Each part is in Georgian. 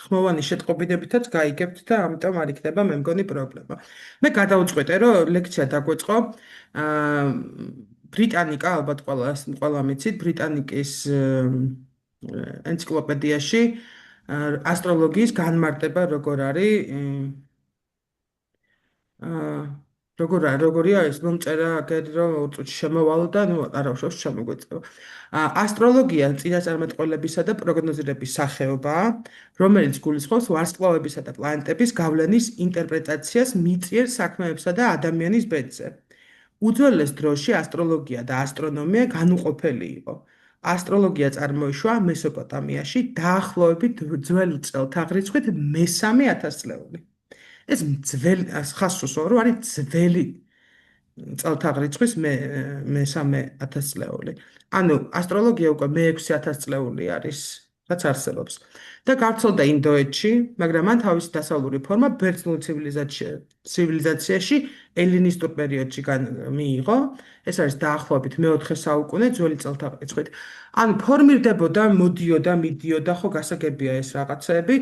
ხმოვანი შეტყობინებითაც გაიგებთ და ამიტომ არ იქნება მე მგონი პრობლემა. მე გადავწყვეტე, რომ ლექცია დაგვეწყო ბრიტანიკა, ალბათ ყველა მიცით, ბრიტანიკის ენციკლოპედიაში ასტროლოგიის განმარტება როგორ არის როგორია ეს მომწერა აგერ რომ წუთში შემოვალო და ნუ არ ვშავს შემოგვეწევა. ასტროლოგია წინასწარმეტყველებისა და პროგნოზირების სახეობაა, რომელიც გულისხმობს ვარსკვლავებისა და პლანეტების გავლენის ინტერპრეტაციას მიწიერ საქმეებსა და ადამიანის ბედზე. უძველეს დროში ასტროლოგია და ასტრონომია განუყოფელი იყო. ასტროლოგია წარმოიშვა მესოპოტამიაში დაახლოებით ძველი წელთაღრიცხვით მესამე ათასწლეული. ეს ძველი ხასრუს რო არის ძველი წელთაღრიცხვის მესამე ათასწლეული. ანუ ასტროლოგია უკვე მე-6 ათასწლეული არის, რაც არსებობს. და გავრცელდა ინდოეთში, მაგრამ მან თავისი დასავლური ფორმა ბერძნულ ცივილიზაციაში ელინისტურ პერიოდში მიიღო. ეს არის დაახლოებით მე-4 საუკუნე ძველი წელთაღრიცხვით. ანუ ფორმირდებოდა, მოდიოდა, მიდიოდა, ხო გასაგებია ეს რაღაცები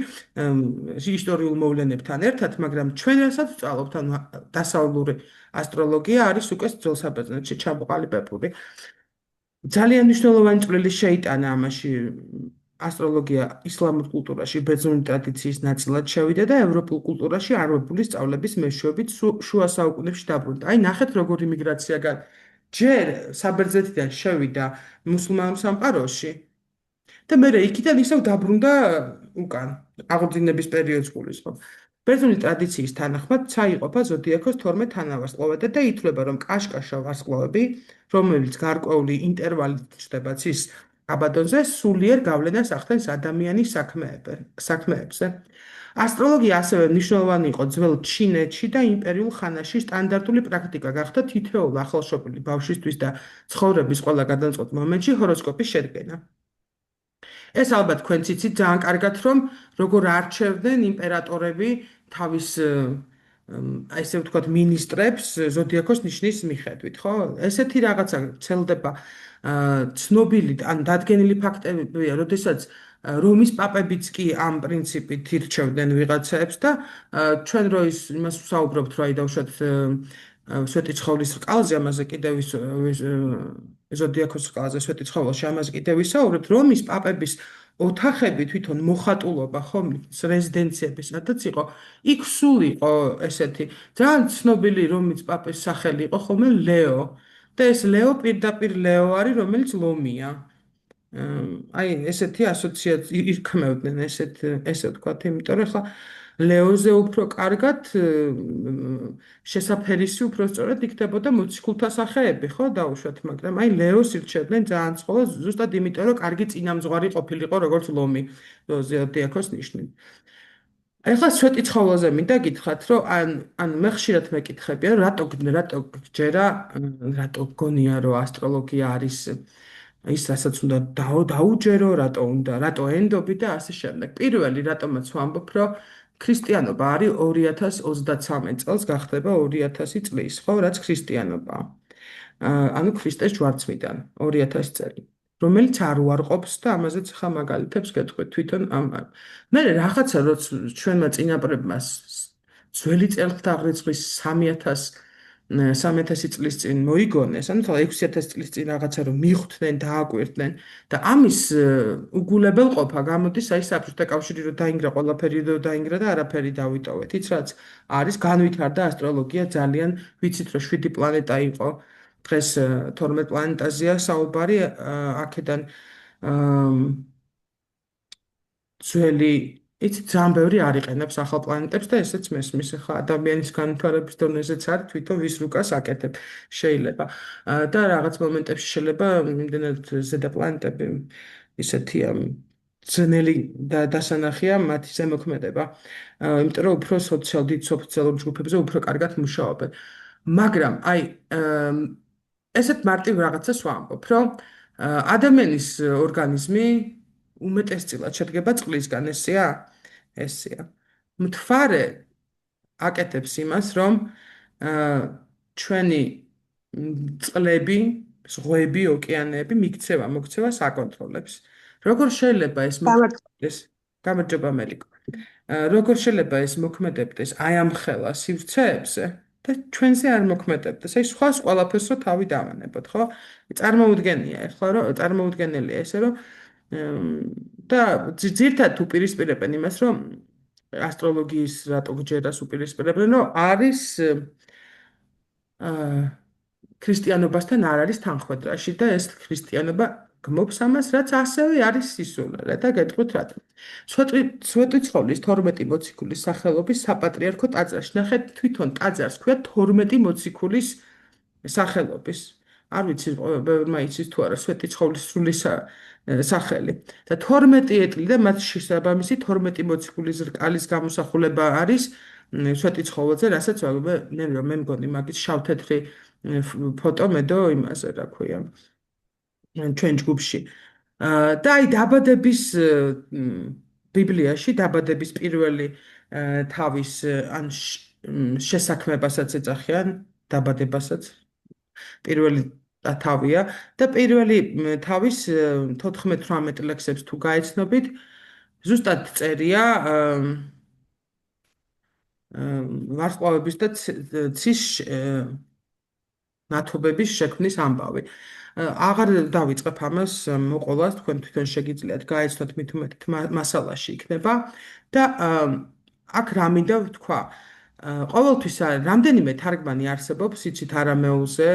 ისტორიულ მოვლენებთან ერთად, მაგრამ ჩვენ რასაც ვწავლობთ, ანუ დასავლური ასტროლოგია არის უკვე ძველ საბერძნეთში ჩამოყალიბებული. ძალიან მნიშვნელოვანი წვლილი შეიტანა ამაში ასტროლოგია ისლამურ კულტურაში ბერძნული ტრადიციის ნაწილად შევიდა და ევროპულ კულტურაში არაბული სწავლების მეშვეობით შუა საუკუნეებში დაბრუნდა. აი ნახეთ როგორი მიგრაცია ჯერ საბერძნეთიდან შევიდა მუსულმანურ სამყაროში და მე იქიდან ისევ დაბრუნდა უკან აღორძინების პერიოდს გულისხმობ. ბერძნული ტრადიციის თანახმად წაიყოფა ზოდიაქოს 12 თანავარსკვლავედად და ითვლება, რომ კაშკაშა ვარსკვლავები, რომელიც გარკვეული ინტერვალით ჩნდება ცის აბადონზე, სულიერ გავლენას ახდენს ადამიანის საქმეებზე. ასტროლოგია ასევე მნიშვნელოვანი იყო ძველ ჩინეთში და იმპერიულ ხანაში სტანდარტული პრაქტიკა გახდა თითოეულ ახალშობილი ბავშვისთვის და ცხოვრების ყველა გადამწყვეტ მომენტში ჰოროსკოპის შედგენა. ეს ალბათ თქვენც იცით ძალიან კარგად, რომ როგორ არჩევდნენ იმპერატორები თავის ესე ვთქვათ მინისტრებს ზოდიაქოს ნიშნის მიხედვით, ხო? ესეთი რაღაცა ცელდება ცნობილი ან დადგენილი ფაქტებია, როდესაც რომის პაპებიც კი ამ პრინციპით ირჩევდნენ ვიღაცებს და ჩვენ რო იმას ვსაუბრობთ, რომ აი დავუშვათ სვეტი ცხოვლის რკალზე, ამაზე კიდევ ზოდიაქოს რკალზე სვეტი ცხოველში ამაზე კიდევ ვისაუბრებთ, რომის პაპების ოთახები თვითონ მოხატულობა ხომ რეზიდენციების სადაც იყო, იქ სულ იყო ესეთი ძალიან ცნობილი რომის პაპის სახელი იყო ხოლმე ლეო და ეს ლეო პირდაპირ ლეო არის, რომელიც ლომია. აი ესეთი ასოციაცია ირქმევდნენ ესე ვთქვათ, იმიტომ რომ ხა ლეოზე უფრო კარგად შესაფერისი უფრო სწორად იქნებოდა მოციქულთა სახეები, ხო, დაუშვათ, მაგრამ აი ლეოს ირჩევდნენ ძალიან ცხოველს ზუსტად იმიტომ, რომ კარგი წინამძღვარი ყოფილიყო როგორც ლომი ზოდიაქოს ნიშნით. ეხლა სვეტი ცხოველზე მინდა გითხრათ, რომ ან მე ხშირად მეკითხები, რატო გონია, რომ ასტროლოგია არის ის რასაც უნდა დაუჯერო, რატო ენდობი და ასე შემდეგ. პირველი რატომაც ვამბობ, რომ ქრისტიანობა არის 2023 წელს გახდება 2000 წლის, ხო, რაც ქრისტიანობაა. ანუ ქრისტეს ჯვარცმიდან 2000 წელი, რომელიც არ უარყოფს და ამაზეც ხა მაგალითებს გეტყვით თვითონ მე რაღაცა როც ჩვენმა წინაპრებმა ძველი წელთაღრიცხვის 3000 წლის წინ მოიგონეს, ანუ 6000 წლის წინ რაღაცა რომ მიხვდნენ, დააკვირდნენ და ამის უგულებელყოფა გამოდის აი საბჭოთა კავშირი რომ დაინგრა ყველაფერი და დაინგრა და არაფერი დავიტოვეთ. იც რაც არის განვითარდა ასტროლოგია ძალიან, ვიცით რომ 7 პლანეტა იყო. დღეს 12 პლანეტაზეა საუბარი, აქედან ძველი იცით ძალიან ბევრი არ იყენებს ახალ პლანეტებს და ესეც მესმის ხა ადამიანის განვითარების დონეზეც არის თვითონ ვის რუკას აკეთებ შეიძლება და რაღაც მომენტებში შეიძლება იმდენად ზედა პლანეტები ისეთია ძნელი დასანახია მათი ზემოქმედება, იმიტომ რომ უფრო დიდ სოციალურ ჯგუფებზე უფრო კარგად მუშაობენ. მაგრამ აი ესეთ მარტივ რაღაცას ვამბობ, რომ ადამიანის ორგანიზმი უმეტესწილად შედგება წყლისგან, ესეა. მთვარე აკეთებს იმას, რომ ჩვენი წყლები, ზღვები, ოკეანეები მიქცევა-მოქცევას აკონტროლებს. როგორ შეიძლება ეს მოხდეს? გამარჯობა მელიკო. როგორ შეიძლება ეს მოქმედებდეს აი ამ ხელა სივრცეებზე და ჩვენზე არ მოქმედებდეს? აი სხვას ყველაფერს რო თავი დავანებოთ, ხო? წარმოუდგენია ეხლა რომ წარმოუდგენელია ესე რომ და ძირთად უპირისპირებენ იმას რომ ასტროლოგიის რატო გჯერას უპირისპირებენ რომ არის აა ქრისტიანობასთან არ არის თანხვედრაში და ეს ქრისტიანობა გმობს ამას, რაც ასევე არის სისულელე და გეტყვით რატომ. სვეტიცხოვლის 12 მოციქულის სახელობის საპატრიარქო ტაძარში. ნახეთ, თვითონ ტაძარს ქვია 12 მოციქულის სახელობის. არ ვიცი, ბევრმა იცის თუ არა სვეტიცხოვლის სრული სახელი. და 12 ეტლი და მათ შესაბამისი 12 მოციქულის რკალის გამოსახულება არის სვეტიცხოველზე, რასაც მე მგონი მაგის შავ-თეთრი ფოტო მედო იმაზე რა ქვია ჩვენ ჯგუფში და აი დაბადების ბიბლიაში დაბადების პირველი თავის ან შესაქმებასაც ეძახიან დაბადებასაც პირველი თავია და პირველი თავის 14-18 ლექსებს თუ გაეცნობით ზუსტად წერია ვარსკვლავების და ცის ნათობების შექმნის ამბავი. აღარ დავიწყებ ამას მოყოლას, თქვენ თვითონ შეგიძლიათ გაეცნოთ მით უმეტეთ მასალაში იქნება და აქ რა მინდა ვთქვა. ყოველთვის რამდენიმე თარგმანი არსებობს, იცით არამეულზე,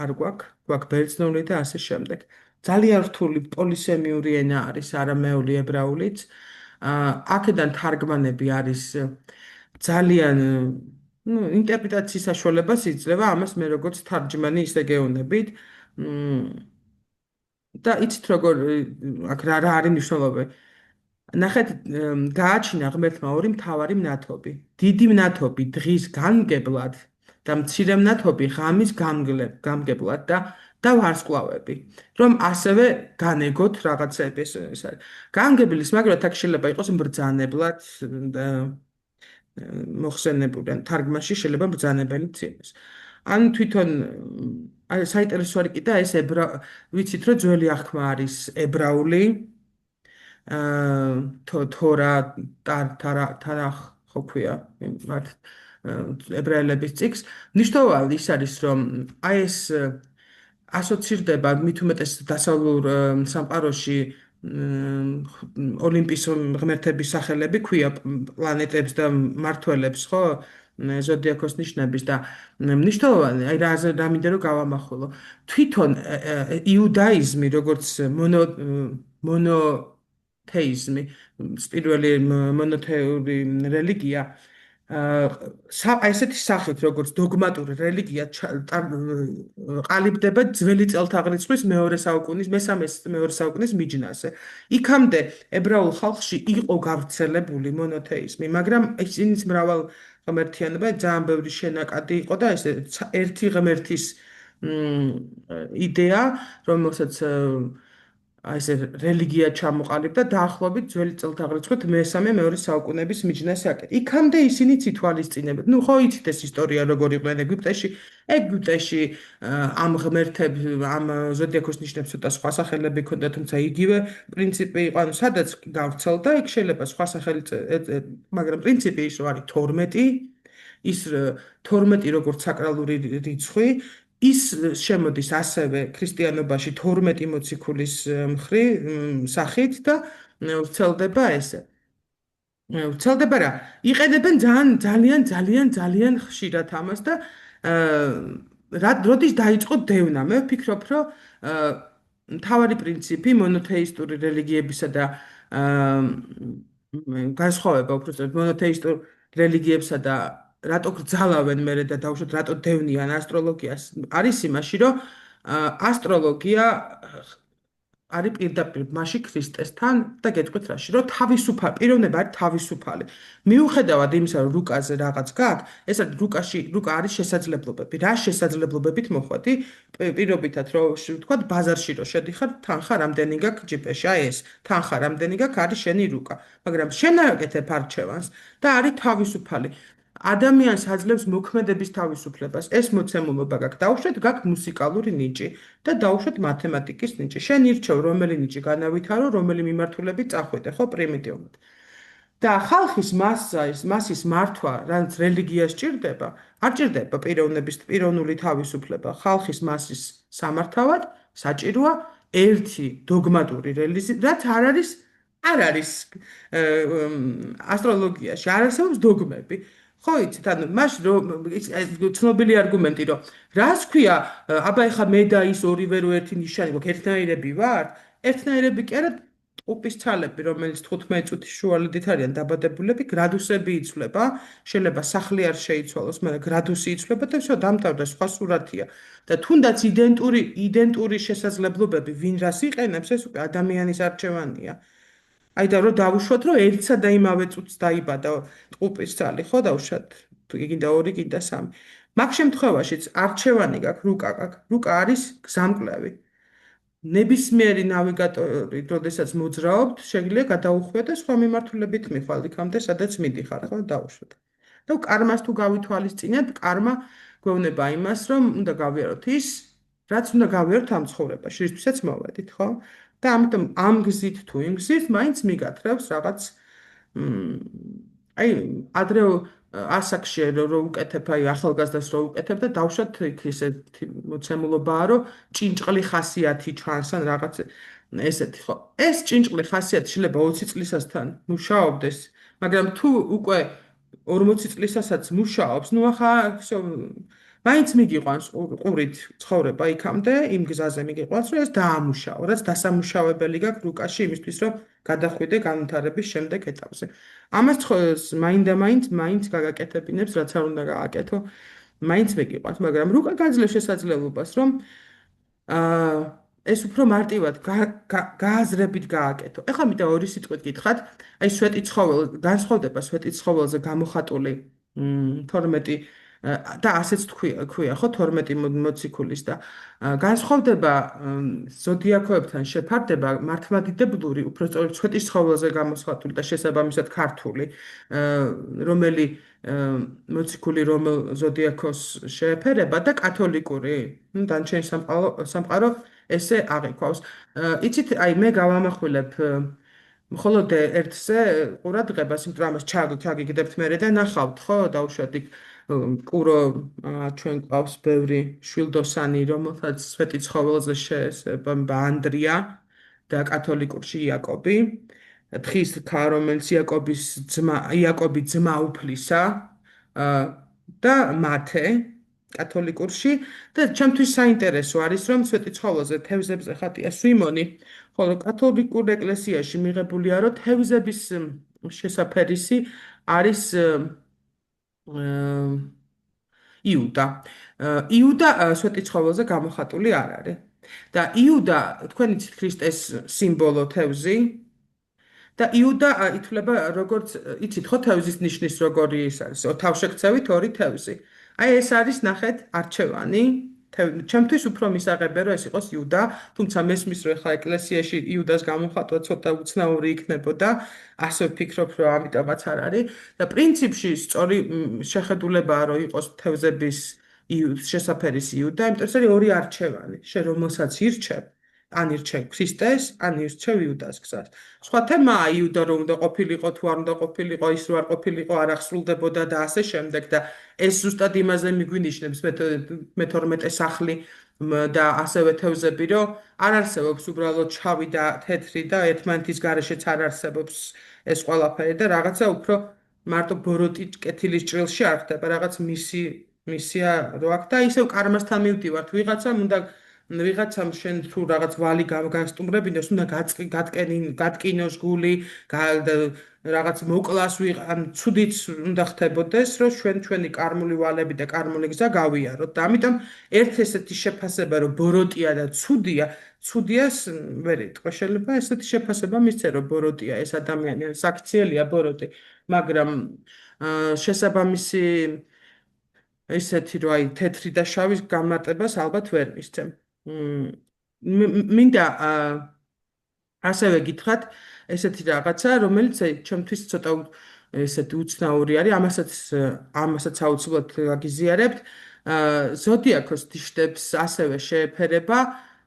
არ გვაქვს ბერძნული და ასე შემდეგ. ძალიან რთული პოლისემიური ენა არის არამეული ებრაულიც. აქედან თარგმანები არის ძალიან ინტერპრეტაციის საშუალებას იძლევა ამას მე როგორც თარჯმანი ისე გეუბნებით და იცით როგორ აქ რა არის მნიშვნელობა ნახეთ გააჩინა ღმერთმა ორი მთავარი მნათობი დიდი მნათობი დღის გამგებლად და მცირე მნათობი ღამის გამგებლად და ვარსკვლავები რომ ასევე განეგოთ რაღაცები ეს არის გამგებლის მაგრამ აქ შეიძლება იყოს mbრძანებლად და მოხსენებული ან თარგმანში შეიძლება ბრძანებელიც იყოს. ან თვითონ საინტერესო არის კიდე ეს ვიცით რომ ძველი აღქმა არის ებრაული თორა თარახ ხო ქვია მათ ებრაელების წიგს. მნიშვნელოვანი ის არის რომ აი ეს ასოცირდება მით უმეტეს დასავლურ სამყაროში ოლიმპის ღმერთების სახელები ქვია პლანეტებს და მმართველებს, ხო? ზოდიაქოს ნიშნების და მნიშვნელოვანი, აი რა მინდა რომ გავამახვილო. თვითონ იუდაიზმი, როგორც მონოთეიზმი, პირველი მონოთეური რელიგია ესეთი სახით როგორც დოგმატური რელიგია ყალიბდება ძველი წელთაღრიცხვის მესამე-მეორე საუკუნის მიჯნაზე. იქამდე ებრაულ ხალხში იყო გავრცელებული მონოთეიზმი, მაგრამ ისინიც მრავალ ღმერთიანობა ძალიან ბევრი შენაკადი იყო და ეს ერთი ღმერთის იდეა, რომელსაც აი ეს რელიგია ჩამოყალიბდა დაახლოებით ძველი წელთაღრიცხვით მესამე-მეორე საუკუნეების მიჯნას აკეთე. იქამდე ისინიც ითვალისწინებდნენ. ნუ ხო იცით ეს ისტორია როგორ იყვნენ ეგვიპტეში. ეგვიპტეში ამ ღმერთებს, ამ ზოდიაქოს ნიშნებს ცოტა სხვა სახელები ჰქონდა, თუმცა იგივე პრინციპი იყო, ანუ სადაც გავრცელდა, იქ შეიძლება სხვა სახელი, მაგრამ პრინციპი ის არის 12, ის 12 როგორც საკრალური რიცხვი ის შემოდის ასევე ქრისტიანობაში 12 მოციქულის სახით და ვრცელდება ესე. ვრცელდება რა? იყენებენ ძალიან ხშირად ამას და როდის დაიწყო დევნა? მე ვფიქრობ, რომ მთავარი პრინციპი მონოთეისტური რელიგიებისა და განსხვავება უბრალოდ მონოთეისტურ რელიგიებსა და რატო გძალავენ მე და დავუშვათ რატო დევნიან ასტროლოგიას არის იმაში რომ ასტროლოგია არის პირდაპირ მასში ქრისტესთან და გეტყვით რაში რომ პიროვნება არის თავისუფალი მიუხედავად იმისა რომ რუკაზე რაღაც გაქვს ეს რუკა არის შესაძლებლობები რა შესაძლებლობებით მოხვედი პირობითად რომ ვთქვათ ბაზარში რომ შედიხარ თანხა რამდენი გაქვს ჯიპეში აი ეს თანხა რამდენი გაქვს არის შენი რუკა მაგრამ შენ აკეთებ არჩევანს და არის თავისუფალი ადამიანს აძლევს მოქმედების თავისუფლებას. ეს მოცემულობა გაქვს. დაუშვათ გაქვს მუსიკალური ნიჭი და დაუშვათ მათემატიკის ნიჭი. შენ ირჩევ რომელი ნიჭი განავითარო, რომელი მიმართულებით წახვიდე, ხო, პრიმიტიულად. და ხალხის მასის მართვა, რაც რელიგიას ჭირდება, არ ჭირდება პიროვნული თავისუფლება. ხალხის მასის სამართავად საჭიროა ერთი დოგმატური რელიგია, რაც არ არის ასტროლოგიაში, არ არსებობს დოგმები. ხო იცით, ანუ მაშინ ცნობილი არგუმენტი, რომ რას ქვია, აბა ეხა მე და ის ორივე რო ერთი ნიშანი გვაქვს, ერთნაირები ვართ? ერთნაირები კი არა, ტყუპის ცალები, რომელიც 15 წუთის შუალედით არიან დაბადებულები, გრადუსები იცვლება, შეიძლება სახლი არ შეიცვალოს, მაგრამ გრადუსი იცვლება და всё დამთავრდა, სხვა სურათია. და თუნდაც იდენტური შესაძლებლობები, ვინ რას იყენებს, ეს უკვე ადამიანის არჩევანია. აი და რომ დავუშვათ, რომ ერთსა და იმავე წუთს დაიბადა ტყუპის ცალი, ხო დავუშვათ, თუ გინდა ორი, გინდა სამი. მაგ შემთხვევაშიც არჩევანი გაქვს, რუკა გაქვს. რუკა არის გზამკვლევი. ნებისმიერი ნავიგატორი, როდესაც მოძრაობთ, შეგვიძლია გადაუხვიოთ და სხვა მიმართულებით მიხვალ იქამდე, სადაც მიდიხარ, ხო, დავუშვათ. და კარმას თუ გავითვალისწინებთ, კარმა გვევნება იმას, რომ უნდა გავიაროთ ის, რაც უნდა გავიაროთ ამ ცხოვრებაში, რისთვისაც მოვედით, ხო? და ამიტომ ამ გზით თუ იმ გზით, მაინც მიგათრევს რაღაც აი, ადრე ასაკში რო უკეთებ, აი ახალგაზრდას რო უკეთებ და დავუშვათ იქ ესეთი მოცემულობაა, რომ ჭინჭყლი ხასიათი ჩანს ან რაღაც ესეთი, ხო? ეს ჭინჭყლი ხასიათი შეიძლება 20 წლისასთან მუშაობდეს, მაგრამ თუ უკვე 40 წლისასაც მუშაობს, ნუ ახლა მაინც მიგიყვანს ყურით ცხოვრება იქამდე, იმ გზაზე მიგიყვანს, რომ ეს დაამუშაო, რაც დასამუშავებელი გაქვს რუკაში იმისთვის, რომ გადახვიდე განვითარების შემდეგ ეტაპზე. ამას მაინც გაგაკეთებინებს, რაც არ უნდა გააკეთო, მაინც მეგიყვანს, მაგრამ რუკა გაძლევს შესაძლებლობას, რომ ეს უფრო მარტივად გააზრებით გააკეთო. ეხლა მითხა ორი სიტყვით გითხრათ, აი სვეტი ცხოველ, განსხვავდება სვეტი ცხოველზე გამოხატული 12 და ასეც თქვია, ხო, 12 მოციქულის და განსხვავდება ზოდიაქოებთან შეფარდება მართლმადიდებლური, უფრო სწორედ სვეტის ცხოველზე გამოსხატული და შესაბამისად ქართული, რომელი მოციქული რომელ ზოდიაქოს შეეფერება და კათოლიკური, დანარჩენი სამყარო ესე აღიქვავს. იცით, აი მე გავამახვილებ მხოლოდ ერთზე ყურადღებას, იმიტომ რომ ამას ჩაგიგდებთ მერე და ნახავთ, ხო, დაუშვათ იქ კურო ჩვენ ყავს ბევრი შვილდოსანი, რომელთაც სვეტი ცხოველზე შეესაბამება ანდრია და კათოლიკურში იაკობი. თხის ქა, რომელიც იაკობი ძმა უფლისა და მათე კათოლიკურში და ჩემთვის საინტერესო არის, რომ სვეტი ცხოველზე თევზებზე ხატია სვიმონი, ხოლო კათოლიკურ ეკლესიაში მიღებულია, რომ თევზების შესაფერისი არის იუდა. იუდა სვეტი ცხოველზე გამოხატული არ არის. და იუდა, თქვენ იცით ქრისტეს სიმბოლო თევზი და იუდა ითვლება როგორც იცით ხო თევზის ნიშნის როგორი ის არის, თავშექცევით ორი თევზი. აი ეს არის ნახეთ არჩევანი. ჩემთვის უფრო მისაღებია რომ ეს იყოს იუდა, თუმცა მესმის რომ ახლა ეკლესიაში იუდას გამოხატვა ცოტა უცნაური იქნებოდა, ასე ვფიქრობ რომ ამიტომაც არ არის და პრინციპში სწორი შეხედულებაა რომ იყოს თევზების შესაფერის იუდა, იმიტომ რომ ეს არის ორი არჩევანი, შენ რომელსაც ირჩევ, ან ირჩევ ქრისტეს, ან ირჩევ იუდას გზას. სხვა თემაა იუდა რომ უნდა ყოფილიყო თუ არ უნდა ყოფილიყო, ის რო არ ყოფილიყო არ აღსრულდებოდა და ასე შემდეგ და ეს ზუსტად იმაზე მიგვინიშნებს მე-12 სახლი და ასევე თევზები, რომ არ არსებობს უბრალოდ შავი და თეთრი და ერთმანეთის გარეშეც არ არსებობს ეს ყველაფერი და რაღაცა უფრო მარტო ბოროტი კეთილის ჭრილში არ ხდება, რაღაც მისია რო აქვს და ისევ კარმასთან მივდივართ, ვიღაცამ შენ თუ რაღაც ვალი გასტუმრებინოს, უნდა გატკინოს გული, რაღაც მოკლას ან ცუდიც უნდა ხდებოდეს, რომ ჩვენი კარმული ვალები და კარმული გზა გავიაროთ. და ამიტომ ერთ ესეთი შეფასება, რომ ბოროტია და ცუდიას ვერ იტყვა. შეიძლება ესეთი შეფასება მისცე, რომ ბოროტია ეს ადამიანი, საქციელია ბოროტი, მაგრამ შესაბამისი ესეთი რომ აი თეთრი და შავის განმარტებას ალბათ ვერ მისცემ. მინდა ასევე გითხრათ ესეთი რაღაცა, რომელიც ჩემთვის ცოტა ესეთი უცნაური არის, ამასაც აუცილებლად გაგიზიარებთ. ზოდიაქოს დიშტებს ასევე შეეფერება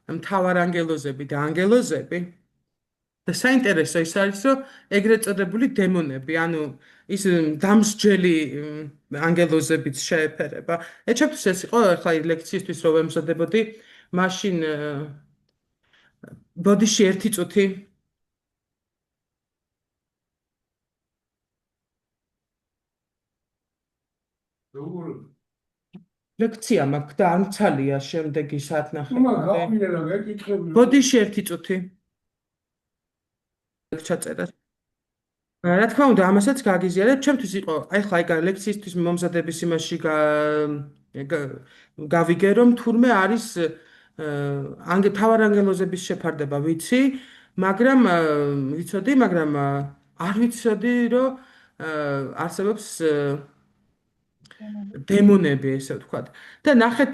მთავარანგელოზები და ანგელოზები. და საინტერესო ის არის, რომ ეგრეთ წოდებული დემონები, ანუ ის დამსჯელი ანგელოზებიც შეეფერება. ეჩემთვის ეს იყო ახლა ლექციისთვის რომ ვემზადებოდი, მაშინ ბოდიში ერთი წუთი ლექცია მაქვს და ამცალია შემდეგი საათნახევარი. ბოდიში ერთი წუთი ჩაწერა. რა თქმა უნდა, ამასაც გაგიზიარებ, ჩემთვის იყო, აი ხა ეგ ლექციისთვის მომზადების იმაში გავიგე, რომ თურმე არის თავარანგელოზების შეფარდება ვიცი, მაგრამ ვიცოდი, მაგრამ არ ვიცოდი, რომ არსებობს დემონები, ესე ვთქვათ. და ნახეთ,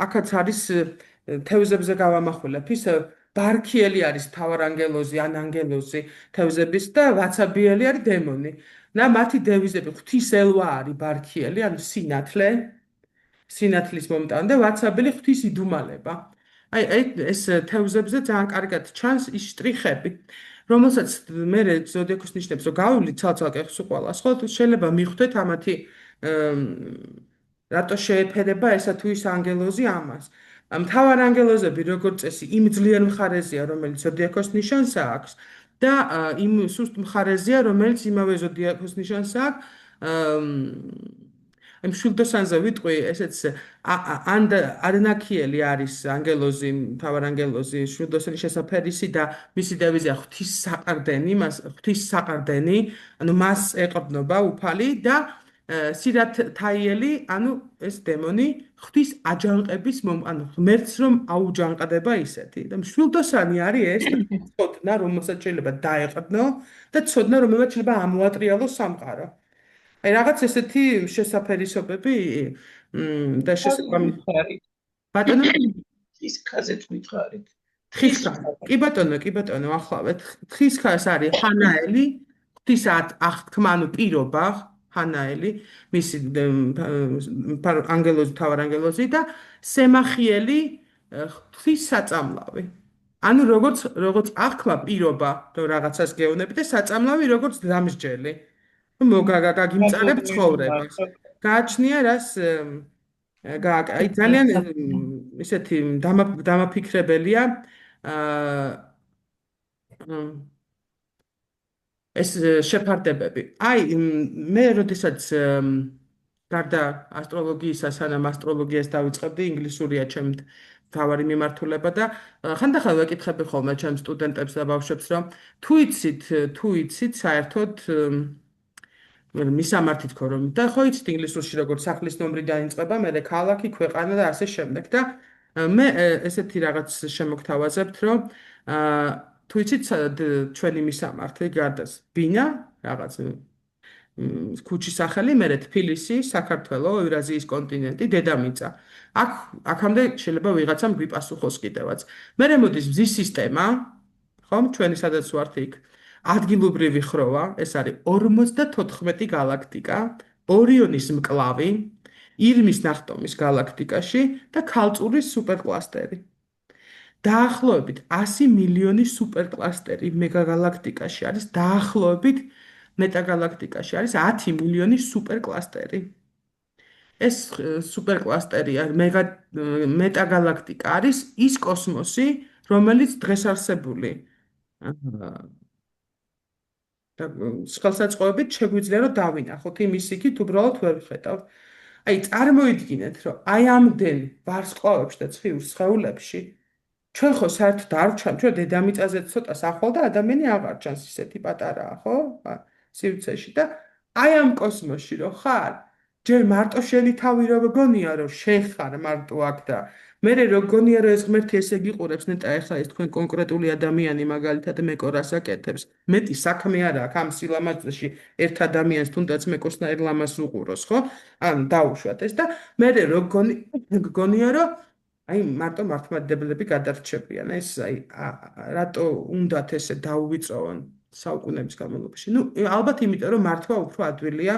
აქაც არის თევზებზე გავამახვილებ, ის ბარქიელი არის თავარანგელოზი, ან ანგელოზი თევზების და ვაცაბიელი არის დემონი. და მათი დევიზები ღვთისელვა არის ბარქიელი, ანუ სინათლე, სინათლის მომტანი და ვაცაბელი ღვთის იდუმალება. აი ეს თევზებზე ძალიან კარგად ჩანს ის შტრიხები, რომელსაც მე ზოდიაქოს ნიშნებს რომ გავივლით ცალ-ცალკე ყველას, ხო შეიძლება მიხვდეთ ამათი რატო შეეფერება ესა თუ ის ანგელოზი ამას. მთავარ ანგელოზები როგორც წესი იმ ძლიერ მხარეზეა, რომელიც ზოდიაქოს ნიშანს აქვს და იმ სუსტ მხარეზეა, რომელიც იმავე ზოდიაქოს ნიშანს აქვს. იმ შულდოსანზე ვიტყვი, ესეც არნაქიელი არის ანგელოზი, მთავარ ანგელოზი, შულდოსანის შესაფერისი და მისი დევიზია ღვთის საყრდენი, მას ღვთის საყრდენი, ანუ მას ეყრდნობა უფალი და სირათაიელი, ანუ ეს დემონი ღვთის აჯანყების ანუ ღმერთს რომ აუჯანყდება ისეთი და მშვილდოსანი არის ეს ცოდნა, რომელსაც შეიძლება დაეყრდნო და ცოდნა, რომელსაც შეიძლება ამოატრიალოს სამყარო. აი რაღაც ესეთი შესაფერისობები და შესაბამისად ბატონო ის ხაზეთ მითხარით. თხის კი ბატონო ახლავეთ თხის ხაზ არის ჰანაელი ღვთის აღთქმა ანუ პირობა ჰანაელი მისი ანგელოზი თავარ ანგელოზი და სემახიელი ღვთის საწამლავი ანუ როგორც აღქმა პირობა რომ რაღაცას გეუბნები და საწამლავი როგორც დამსჯელი გაგიმწარებ ცხოვრებას გააჩნია რას აი ძალიან ისეთი დამაფიქრებელია ეს შეფარდებები. აი მე როდესაც გარდა ასტროლოგიისა, სანამ ასტროლოგიას დავიწყებდი, ინგლისურია ჩემი თავარი მიმართულება და ხანდახან ვეკითხები ხოლმე ჩემ სტუდენტებს და ბავშვებს, რომ თუ იცით საერთოდ მისამართი თქო რომ და ხო იცით ინგლისურში როგორც სახლის ნომრი დაიწყება, მე ქალაქი, ქვეყანა და ასე შემდეგ და მე ესეთი რაღაც შემოგთავაზებთ, რომ თუ იცით ჩვენი მისამართი გარდას ბინა რაღაც ქუჩის სახელი, მერე თბილისი, საქართველო, ევრაზიის კონტინენტი, დედამიწა. აქამდე შეიძლება ვიღაცამ გვიპასუხოს კიდევაც. მერე მოდის მზის სისტემა, ხომ, ჩვენი სადაც ვართ იქ. ადგილობრივი ხროვა, ეს არის 54 galaktika, ორიონის მკლავი, ირმის ნახტომის galaktikაში და ქალწულის სუპერკლასტერი. დაახლოებით 100 მილიონი სუპერკლასტერი მეგაგალაქტიკაში არის, დაახლოებით მეტაგალაქტიკაში არის 10 მილიონი სუპერკლასტერი. ეს სუპერკლასტერი მეტაგალაქტიკა არის ის კოსმოსი, რომელიც დღეს არსებული და ხელსაწყოებით შეგვიძლია რომ დავინახოთ იმის იქით უბრალოდ ვერ ვხედავთ. აი წარმოიდგინეთ რომ აი ამდენ ვარსკვლავებში და ცხივ სხეულებში ჩვენ ხო საერთოდ არ ვჩვენთ ჩვენ დედამიწაზე ცოტა სახვალ და ადამიანი აღარ ჩანს ისეთი პატარაა ხო სივრცეში და აი ამ კოსმოსში რო ხარ ჯერ მარტო შენი თავი რო გონია რომ შენ ხარ მარტო აქ და მე რო გონია რომ ეს ღმერთი ესე გიყურებს ნეტა ეხლა ეს თქვენ კონკრეტული ადამიანი მაგალითად მეკო რას აკეთებს მეტი საქმე არა აქვს ამ სილამაზეში ერთ ადამიანს თუნდაც მეკოსნაირ ლამას უყუროს ხო ან დაუშვათ ეს და მე რო გონია რომ აი მარტო მართლმადიდებლები გადარჩებიან ეს აი რატო უნდათ ესე დაუვიწოვონ საუკუნეების განმავლობაში. ნუ ალბათ იმიტომ რომ მართვა უფრო ადვილია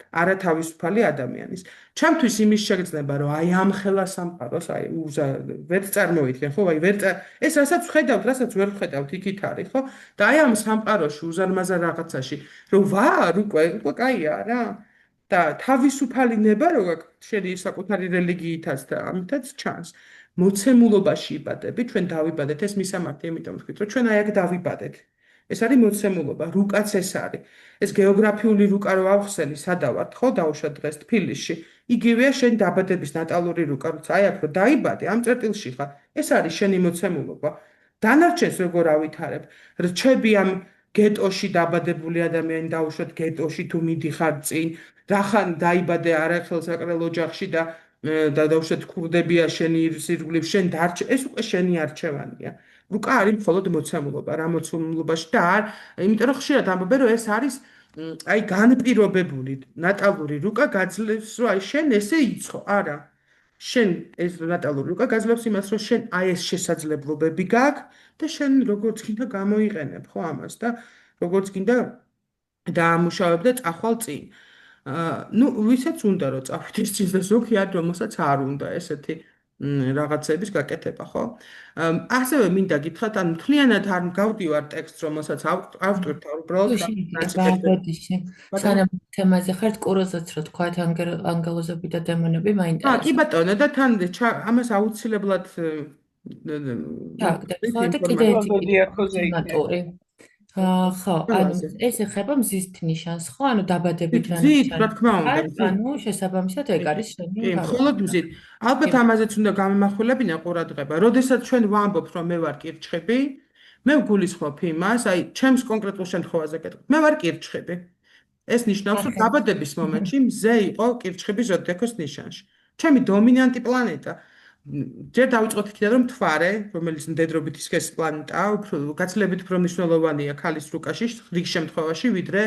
არათავისუფალი ადამიანის. ჩემთვის იმის შეგრძნება, რომ აი ამ ხელა სამყაროს, აი ვერ წარმოიდგენ, ხო, აი ეს რასაც ვხედავთ, რასაც ვერ ვხედავთ, იქით არის, ხო? და აი ამ სამყაროში უზარმაზარ რაღაცაში, რომ ვარ, უკვე კაია რა. და თავისუფალი ნება რო გაქვს შენი საკუთარი რელიგიითაც და ამითაც ჩანს. მოცემულობაში იბადები, ჩვენ დავიბადეთ, ეს მისამართი, იმიტომ ვთქვით, რომ ჩვენ აი აქ დავიბადეთ. ეს არის მოცემულობა, რუკაც ეს არის. ეს გეოგრაფიული რუკა რო ავხსენი, სადავართ, ხო, დაუშვათ დღეს თბილისში. იგივეა შენ დაბადების ნატალური რუკა, როცა აი აქ რო დაიბადე, ამ წერტილში ხარ. ეს არის შენი მოცემულობა. დანარჩენს როგორ ავითარებ? რჩები ამ გეტოში დაბადებული ადამიანი დაუშვათ გეტოში თუ მიდიხარ წინ, რახან დაიბადე არახელსაყრელ ოჯახში და დაუშვათ ქურდებია შენი სირგვლივ, შენ დარჩე, ეს უკვე შენი არჩევანია. რუკა არის მხოლოდ მოცემულობა, რა მოცემულობაში და არ, იმიტომ რომ ხშირად ამბობენ, რომ ეს არის აი განპირობებული ნატალური რუკა გაძლევს, რომ აი შენ ესე იცო, არა. შენ ეს ნატალური რუკა გაძლევს იმას, რომ შენ აი ეს შესაძლებლობები გაქვს და შენ როგორც გინდა გამოიყენებ, ხო ამას და როგორც გინდა დაამუშავებ და წახვალ წინ. ნუ ვისაც უნდა რომ წავიდე ის წინ და ზოგი არ რომელსაც არ უნდა ესეთი რაღაცების გაკეთება, ხო? ასევე მინდა გითხრათ, ან მთლიანად არ გავდივარ ტექსტს, რომელსაც ავტვირთ, უბრალოდ ბოდიში. სანამ თემაზე ხართ, კუროზაც რა თქვათ, ანგელოზები და დემონები მაინტერესებს. კი ბატონო, და თან ამას აუცილებლად კიდე ერთი მატური. ხო, ანუ ეს ეხება მზის ნიშანს, ხო? ანუ დაბადებით რა ნიშანს? რა თქმა უნდა. ანუ შესაბამისად ეგ არის შენი კი, მხოლოდ მზით. ალბათ ამაზეც უნდა გამემახვილებინა ყურადღება. როდესაც ჩვენ ვამბობთ, რომ მე ვარ კირჩხები, მე ვგულისხმობ იმას, აი, ჩემს კონკრეტულ შემთხვევაზე გეტყვით. მე ვარ კირჩხები. ეს ნიშნავს, რომ დაბადების მომენტში მზე იყო კირჩხების ზოდიაქოს ნიშანში. ჩემი დომინანტი პლანეტა. ჯერ დავიწყოთ იქიდან, რომ მთვარე, რომელიც მდედრობით ისქეს პლანეტაა, გაცილებით უფრო მნიშვნელოვანია ქალის რუკაში, რიგ შემთხვევაში, ვიდრე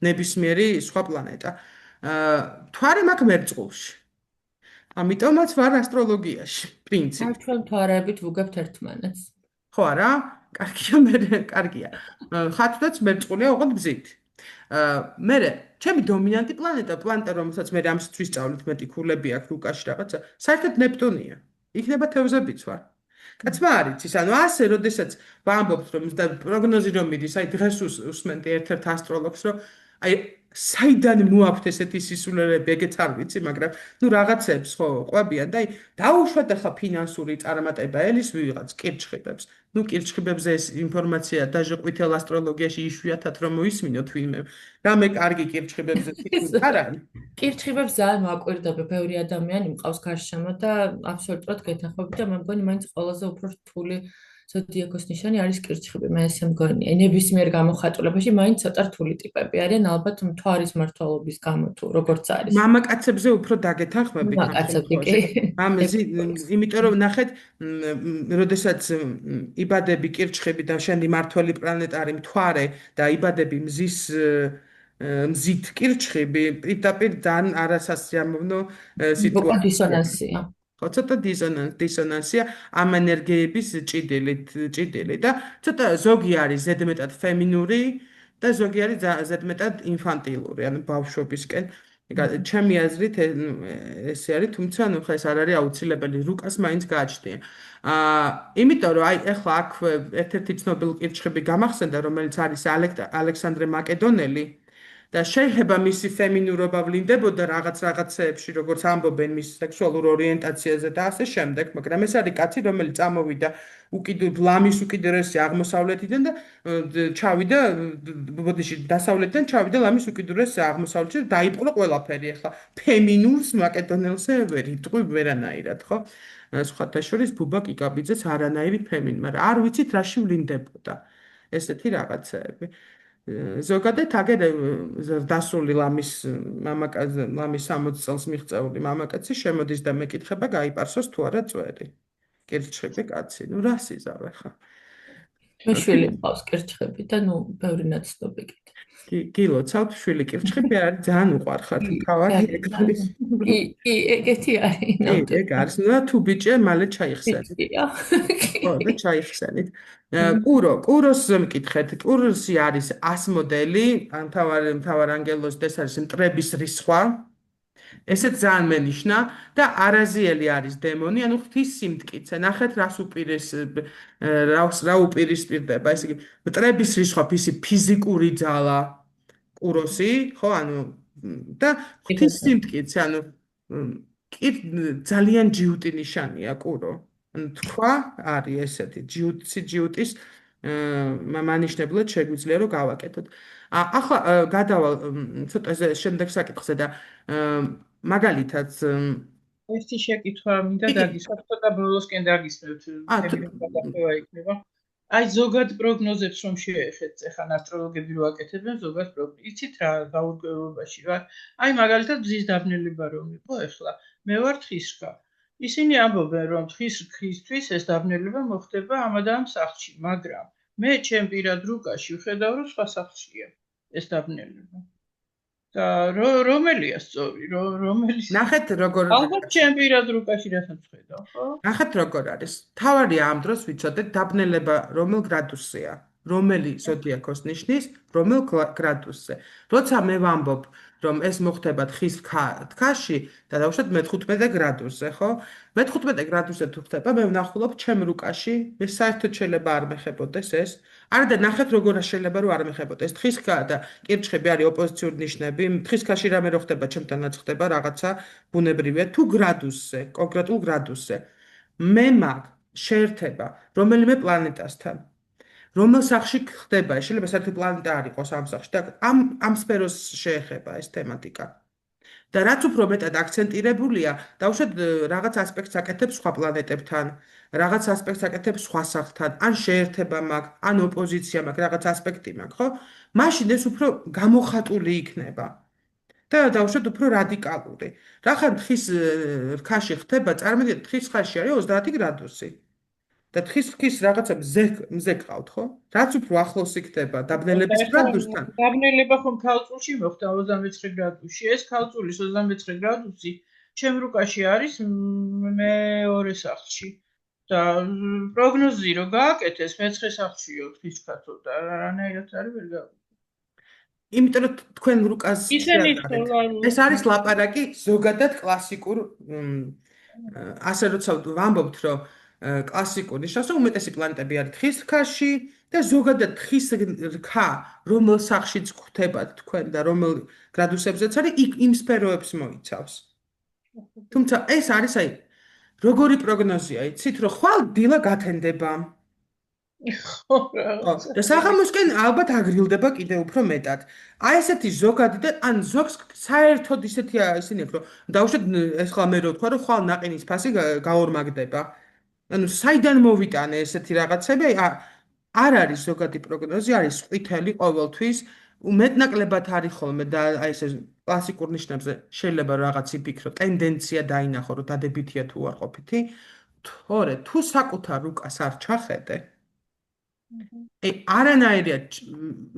ნებისმიერი სხვა პლანეტა. მთვარე მაქვს მერწყულში. ამიტომაც ვარ ასტროლოგიაში, პრინციპი. ჩვენ მთვარეებით ვუგებთ ერთმანეთს. ხო არა? კარგია. ხათვდაც მერწყულია ოღონდ გზით. მე ჩემი დომინანტი პლანეტა, რომელსაც მე ამის ვისწავლით, მეტი ქულები აქვს რუკაში რაღაცა, საერთოდ ნეპტუნია. იქნება თევზებიც ვარ. კაცმა არ იცის, ანუ ასე, როდესაც ვამბობთ, რომ და პროგნოზი რომ მიდის, აი დღეს უსმენდი ერთ-ერთ ასტროლოგს, რომ აი საიდან მოაქვთ ესეთი სისულელეები, ეგეც არ ვიცი, მაგრამ ნუ რაღაცებს ხო ყვებიან და აი დაუშვათ ახლა ფინანსური წარმატება ელის ვიღაც კირჩხიბებს. ნუ კირჩხიბებზე ეს ინფორმაცია დაჟე ყვითელ ასტროლოგიაში იშვიათად რომ მოისმინოთ ვინმე. რამე კარგი კირჩხიბებზე თითქოს არ არის. კირჩხიბებს ძალიან მაკვირდება, ბევრი ადამიანი მყავს გარშემო და აბსოლუტურად გეთანხმები და მე მგონი მაინც ყველაზე უფრო რთული ზოდიაქოს ნიშანი არის კირჩხიბი, მე ესე მგონია. ნებისმიერ გამოხატულებაში მაინც ცოტა რთული ტიპები არიან, ალბათ მთვარის მმართველობის გამო თუ როგორც არის. მამაკაცებზე უფრო დაგეთანხმებით. მამაკაცები კი. იმიტომ რომ ნახეთ, როდესაც იბადები კირჩხები და შენი მმართველი პლანეტა არის მთვარე და იბადები მზით კირჩხები, პირდაპირ ძალიან არასასიამოვნო სიტუაცია. ხო, ცოტა დისონანსია ამ ენერგიების ჭიდილი და ცოტა ზოგი არის ზედმეტად ფემინური და ზოგი არის ზედმეტად ინფანტილური, ანუ ბავშვობისკენ. ჩემი აზრით ესე არის, თუმცა ნუ ხა ეს არ არის აუცილებელი, რუკას მაინც გააჩნია. იმიტომ რომ აი ეხლა აქ ერთ-ერთი ცნობილი კირჩხები გამახსენდა, რომელიც არის ალექსანდრე მაკედონელი და შეიძლება მისი ფემინურობა ვლინდებოდა რაღაცეებში, როგორც ამბობენ მის სექსუალურ ორიენტაციაზე და ასე შემდეგ, მაგრამ ეს არის კაცი, რომელიც წამოვიდა ლამის უკიდურესი აღმოსავლეთიდან და ჩავიდა, ბოდიში, დასავლეთიდან ჩავიდა ლამის უკიდურეს აღმოსავლეთში და დაიპყრო ყველაფერი. ახლა ფემინურს მაკედონელზე ვერ იტყვი ვერანაირად, ხო? სხვათა შორის ბუბა კიკაბიძეც არანაირი ფემინი, მაგრამ არ ვიცით რაში ვლინდებოდა ესეთი რაღაცეები. ზოგადად აგერ დასრული ლამის 60 წელს მიღწეული მამაკაცი შემოდის და მეკითხება გაიპარსოს თუ არა წვერი. კირჩხები კაცი, ნუ რას იზავ ახლა? მე შვილი მყავს კირჩხები და ნუ ბევრი ნაცნობი კიდე. გილოცავთ შვილი კირჩხები არის ძალიან უყვარხართ თავი ეგ არის. კი, ეგეთი არის კი, ნამდვილად. ეგ არის. ნუ თუ ბიჭია მალე ჩაიხსენით. ბიჭია. ხო, და ჩაიხსენით. კუროს მკითხეთ. კუროსი არის 100 მოდელი, მთავარ ანგელოზ და ეს არის მტრების რისხვა. ესეც ძალიან მენიშნა და არაზიელი არის დემონი, ანუ ღვთის სიმტკიცე. ნახეთ რა უპირისპირდება, ესე იგი, მტრების რისხვა ფისი ფიზიკური ძალა კუროსი, ხო, ანუ და ღვთის სიმტკიცე, ანუ კი ძალიან ჯიუტი ნიშანია კურო. ანუ თქვა არის ესეთი ჯიუტის მანიშნებლად შეგვიძლია რომ გავაკეთოთ. ახლა გადავალ ცოტა შემდეგ საკითხზე და მაგალითად ერთი შეკითხვა მინდა დაგისვათ, ცოტა ბოლოსკენ დაგისვათ, თემის გადახვევა იქნება. აი ზოგად პროგნოზებს რომ შეეხეთ, ეხლა ასტროლოგები რო აკეთებენ ზოგად პროგნოზ. იცით რა გაურკვევლობაში ვარ? აი მაგალითად მზის დაბნელება რომ იყო ეხლა, მე ვარ თხისრქა. ისინი ამბობენ რომ თხისრქისთვის ეს დაბნელება მოხდება ამ და ამ სახლში, მაგრამ მე ჩემ პირად რუკაში ვხედავ რომ სხვა სახლშია ეს დაბნელება. და რომელია სწორი, რომელიც ნახეთ როგორ ალბათ ჩემ პირად რუკაში რასაც ხედავ, ხო? ნახეთ როგორ არის. თავარია ამ დროს ვიცოდეთ დაბნელება რომელ გრადუსზეა, რომელი ზოდიაქოს ნიშნის, რომელ გრადუსზე. როცა მე ვამბობ, რომ ეს მოხდება თხის თხაში და დავუშვათ მე-15 გრადუსზე, ხო? მე-15 გრადუსზე თუ ხდება, მე ვნახულობ ჩემ რუკაში, მე საერთოდ შეიძლება არ მეხებოდეს ეს. არა და ნახეთ როგორ შეიძლება რომ არ მეხებოდეს. თხის და კირჩხები არის ოპოზიციური ნიშნები. თხის ქაში რამე რო ხდება, ჩემთანაც ხდება რაღაცა ბუნებრივია თუ გრადუსზე, კონკრეტულ გრადუსზე. მე მაგ შეერთება რომელიმე პლანეტასთან. რომელ სახლში ხდება, შეიძლება საერთოდ პლანეტა არ იყოს ამ სახლში და ამ სფეროს შეეხება ეს თემატიკა. და რაც უფრო მეტად აქცენტირებულია, დავუშვათ რაღაც ასპექტს აკეთებს სხვა პლანეტებთან, რაღაც ასპექტს აკეთებს სხვა სახლთან, ან შეერთება მაგ, ან ოპოზიცია მაგ, რაღაც ასპექტი მაგ, ხო? მაშინ ეს უფრო გამოხატული იქნება. და დავუშვათ უფრო რადიკალური. რახან თხის რქაში ხდება, წარმოგიდგენთ, თხის ხაში არის 30 გრადუსი. და თხის რქის რაღაცა მზე გყავთ, ხო? რაც უფრო ახლოს იქნება დაბნელების გრადუსთან. დაბნელება ხომ ქალწულში მოხდა 29 გრადუსში. ეს ქალწულის 29 გრადუსი ჩემ რუკაში არის მეორე სახლში. და პროგნოზი რო გააკეთეს, მე-9 სახლშიო ღვთის ქათო და რანაირად არის ვერ გავიგე. იმიტომ რომ თქვენ რუკას ეს არის ლაპარაკი ზოგადად კლასიკურ ასე როცა ვამბობთ რომ კლასიკურ ნიშნავს რომ უმეტესი პლანეტები არის თხის რქაში და ზოგადად თხის რქა რომელ სახლშიც გვხვდებათ თქვენ და რომელ გრადუსებზეც არის იმ სფეროებს მოიცავს. თუმცა ეს არის აი როგორი პროგნოზია იცით რომ ხვალ დილა გათენდება ხო რაღაცა. და საღამოსკენ ალბათ აგრილდება კიდე უფრო მეტად. აი ესეთი ზოგადი და ან ზოგს საერთოდ ისეთია ისინი რომ დავუშვათ ეს ხლა მე რო თქვა რომ ხვალ ნაყინის ფასი გაორმაგდება. ანუ საიდან მოვიტანე ესეთი რაღაცები? არ არის ზოგადი პროგნოზი, არის ყვითელი ყოველთვის. უმეტნაკლებად არის ხოლმე და აი ეს კლასიკურ ნიშნებზე შეიძლება რაღაც იფიქრო, ტენდენცია დაინახო რომ დადებითია თუ არ ყოფითი. თორე თუ საკუთარ რუკას არ ჩახედე არანაირად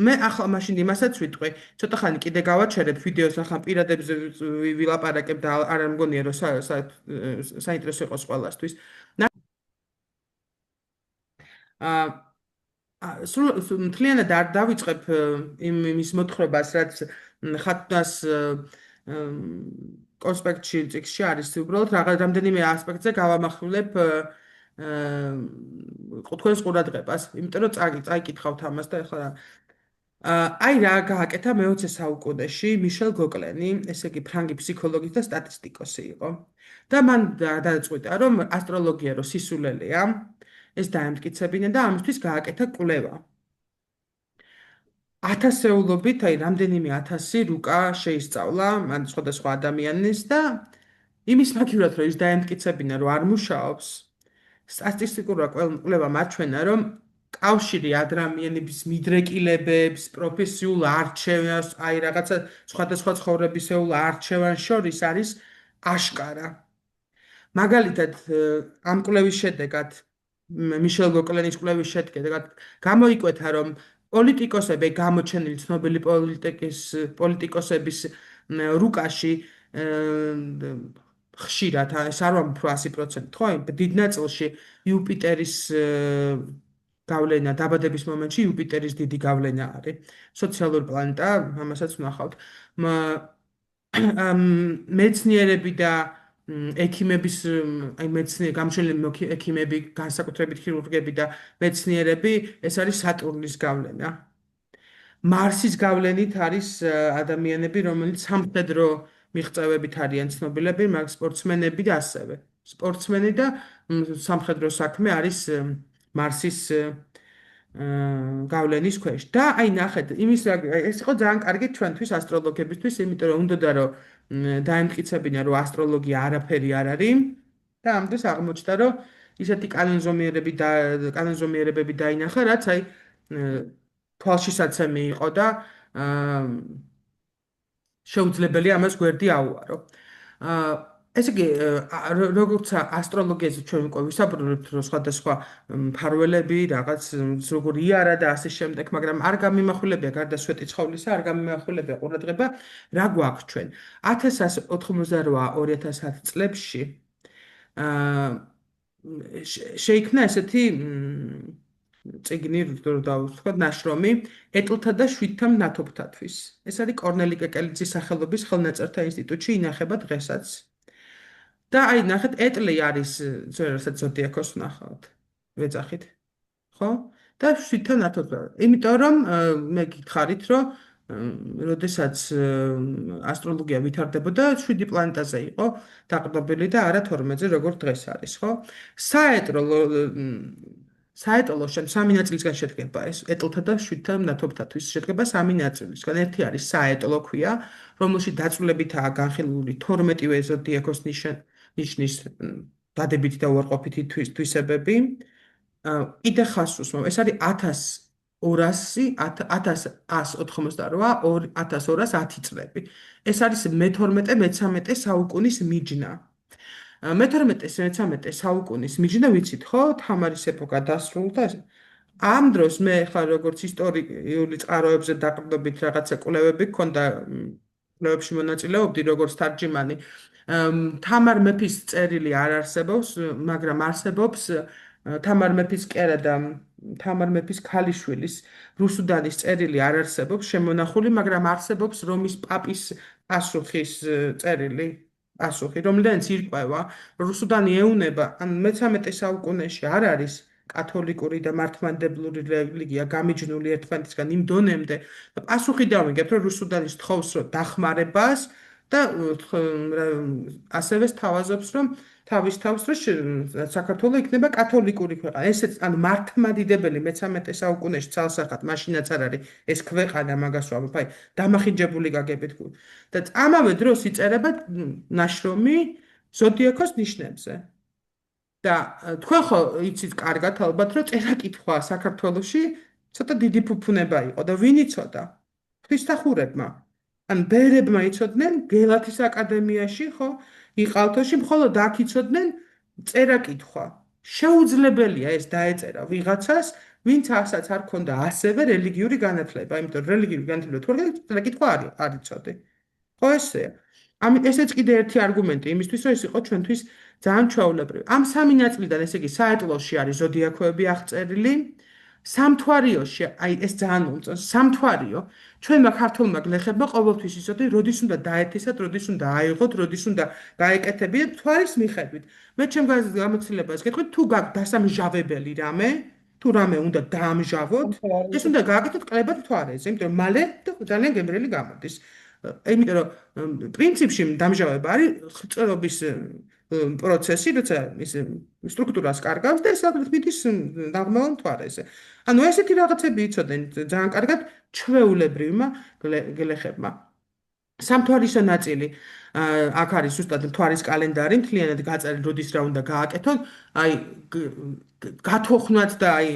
მე ახლა მაშინ იმასაც ვიტყვი, ცოტა ხანი კიდე გავაჩერებ ვიდეოს ახლა პირადებზე ვილაპარაკებ და არ მგონია რომ საინტერესო იყოს ყველასთვის. სულ მთლიანად არ დავიწყებ იმის მოთხრობას, რაც ხათუნას კონსპექტში წიგნში არის, უბრალოდ რამდენიმე ასპექტზე გავამახვილებ თქვენს ყურადღებას, იმიტომ რომ წაიკითხავთ ამას და ეხლა აი რა გააკეთა მე-20 საუკუნეში მიშელ გოკლენი, ესე იგი ფრანგი ფსიქოლოგი და სტატისტიკოსი იყო. და მან გადაწყვიტა, რომ ასტროლოგია რო სისულელეა, ეს დაემტკიცებინა და ამისთვის გააკეთა კვლევა. 1000-ეულობით, აი რამდენიმე 1000 რუკა შეისწავლა მან სხვადასხვა ადამიანის და იმის მაგივრად რომ ის დაემტკიცებინა რომ არ მუშაობს, სტატისტიკურად კვლევამ აჩვენა რომ კავშირი ადამიანების მიდრეკილებებს, პროფესიულ არჩევანს, აი რაღაცა სხვადასხვა ცხოვრებისეულ არჩევანს შორის არის აშკარა. მაგალითად, ამ კვლევის შედეგად მიშელ გოკლენის კვლევის შედეგად გამოიკვეთა, რომ პოლიტიკოსები გამოჩენილი ცნობილი პოლიტიკოსების რუკაში ხშირად, ეს არ ვამბობ 100%, ხო? დიდ ნაწილში იუპიტერის გავლენა, დაბადების მომენტში იუპიტერის დიდი გავლენა არის. სოციალური პლანეტა, ამასაც ვნახავთ. მეცნიერები და ექიმების, გამოჩენილი ექიმები, განსაკუთრებით ქირურგები და მეცნიერები, ეს არის სატურნის გავლენა. მარსის გავლენით არის ადამიანები, რომელიც სამხედრო მიღწევებით არიან ცნობილები, მაგრამ სპორტსმენები და ასევე. სპორტსმენი და სამხედრო საქმე არის მარსის გავლენის ქვეშ. და აი ნახეთ, ეს იყო ძალიან კარგი ჩვენთვის ასტროლოგებისთვის, იმიტომ რომ უნდა რომ დაემტკიცებინა, რომ ასტროლოგია არაფერი არ არის და ამ დროს აღმოჩნდა, რომ ისეთი კანონზომიერებები დაინახა, რაც აი თვალშისაცემი იყო და შეუძლებელია ამას გვერდი აუარო. ესე იგი, როგორც ასტროლოგიაზე ჩვენ უკვე ვისაუბრებთ, რომ სხვადასხვა მფარველები, რაღაც როგორ იარა და ასე შემდეგ, მაგრამ არ გამიმახვილებია გარდა სვეტი ცხოვლისა, არ გამიმახვილებია ყურადღება, რა გვაქვს ჩვენ. 1188-2010 წლებში შეიქმნა ესეთი წიგნი, რომ დავუშვათ, ნაშრომი ეტლთა და შვიდთა მნათობთათვის. ეს არის კორნელი კეკელიძის სახელობის ხელნაწერთა ინსტიტუტში ინახება დღესაც. და აი ნახეთ, ეტლი არის ზოგადად ზოდიაქოს ვნახავთ. ვეძახით. ხო? და შვიდთა მნათობთათვის. იმიტომ რომ მე გითხარით, რომ როდესაც ასტროლოგია ვითარდებოდა, 7 პლანეტაზე იყო დაყრდნობილი და არა 12-ზე, როგორც დღეს არის, ხო? საეტლო სამი ნაწილისგან შედგება ეს ეტლთა და შვიდთა მნათობთათვის შედგება სამი ნაწილისგან. ერთი არის საეტლო ქვია, რომელშიც დაწვრილებითაა განხილული 12-ვე ზოდიაქოს ნიშნის დადებითი და უარყოფითი თვისებები. კიდე ხას უსმო, ეს არის 1188 წლები. ეს არის მე-12-მე-13 საუკუნის მიჯნა. მე-12-მე-13 საუკუნის მიჯნა ვიცით, ხო? თამარის ეპოქა დასრულდა. ამ დროს მე ხა როგორც ისტორიული წყაროებზე დაყრდნობით რაღაცა კვლევები გქონდა, კვლევებში მონაწილეობდი როგორც თარჯიმანი. თამარ მეფის წერილი არ არსებობს, მაგრამ არსებობს თამარ მეფის კერა და თამარ მეფის ქალიშვილის რუსუდანის წერილი არ არსებობს შემონახული, მაგრამ არსებობს რომის პაპის პასუხის წერილი. პასუხი, რომლიდანაც ირკვევა, რუსუდანი ეუნება, ან მე-13 საუკუნეში არ არის კათოლიკური და მართლმადიდებლური რელიგია გამიჯნული ერთმანეთისგან იმ დონემდე და პასუხი დავიგებთ, რომ რუსუდანის თხოვს რომ დახმარებას და ასევე სთავაზობს, რომ თავის თავს რომ საქართველო იქნება კათოლიკური ქვეყანა. ესეც ან მართლმადიდებელი მე-13 საუკუნეში ცალსახად მაშინაც არ არის ეს ქვეყანა მაგას ვამბობ, აი დამახინჯებული გაგებით. და ამავე დროს იწერება ნაშრომი ზოდიაქოს ნიშნებზე. და თქვენ ხო იცით კარგად ალბათ, რომ წერა-კითხვა საქართველოში ცოტა დიდი ფუფუნება იყო და ვინ იცოდა? ღვთისმსახურებმა. ან ბერებმა იცოდნენ გელათის აკადემიაში, ხო? იყალთოში, მხოლოდ აქ იცოდნენ წერა-კითხვა. შეუძლებელია ეს დაეწერა ვიღაცას, ვინც ასაც არ ქონდა ასევე რელიგიური განათლება, იმიტომ რომ რელიგიური განათლება თუ არ წერა-კითხვა არ იცოდი. ხო ესეა. ესეც კიდე ერთი არგუმენტი იმისთვის, რომ ეს იყო ჩვენთვის ძალიან ჩვეულებრივი. ამ სამი ნაწილიდან, ესე იგი, საეტლოში არის ზოდიაქოები აღწერილი. სამთვარიოში, აი ეს ძალიან მომწონს, სამთვარიო ჩვენმა ქართულმა გლეხებმა ყოველთვის იცოდნენ, როდის უნდა დაეთისათ, როდის უნდა აიღოთ, როდის უნდა გაეკეთებინათ თვარის მიხედვით. მე ჩემ გამოცდილებას გეტყვით, თუ გაქვთ დასამჟავებელი რამე, თუ რამე უნდა დაამჟავოთ, ეს უნდა გააკეთოთ კლებად თვარეზე, იმიტომ რომ მალე ძალიან გემრიელი გამოდის. იმიტომ რომ პრინციპში დამჟავება არის ხრწელობის პროცესი, როცა ის სტრუქტურას კარგავს და ეს მიდის ნაღმავან თვარეზე. ანუ ესეთი რაღაცები იცოდნენ ძალიან კარგად ჩვეულებრივმა გლეხებმა. სამთვარისო ნაწილი აქ არის ზუსტად თვარის კალენდარი, მთლიანად გაწერილი, როდის რა უნდა გააკეთოთ, აი გათოხნათ და აი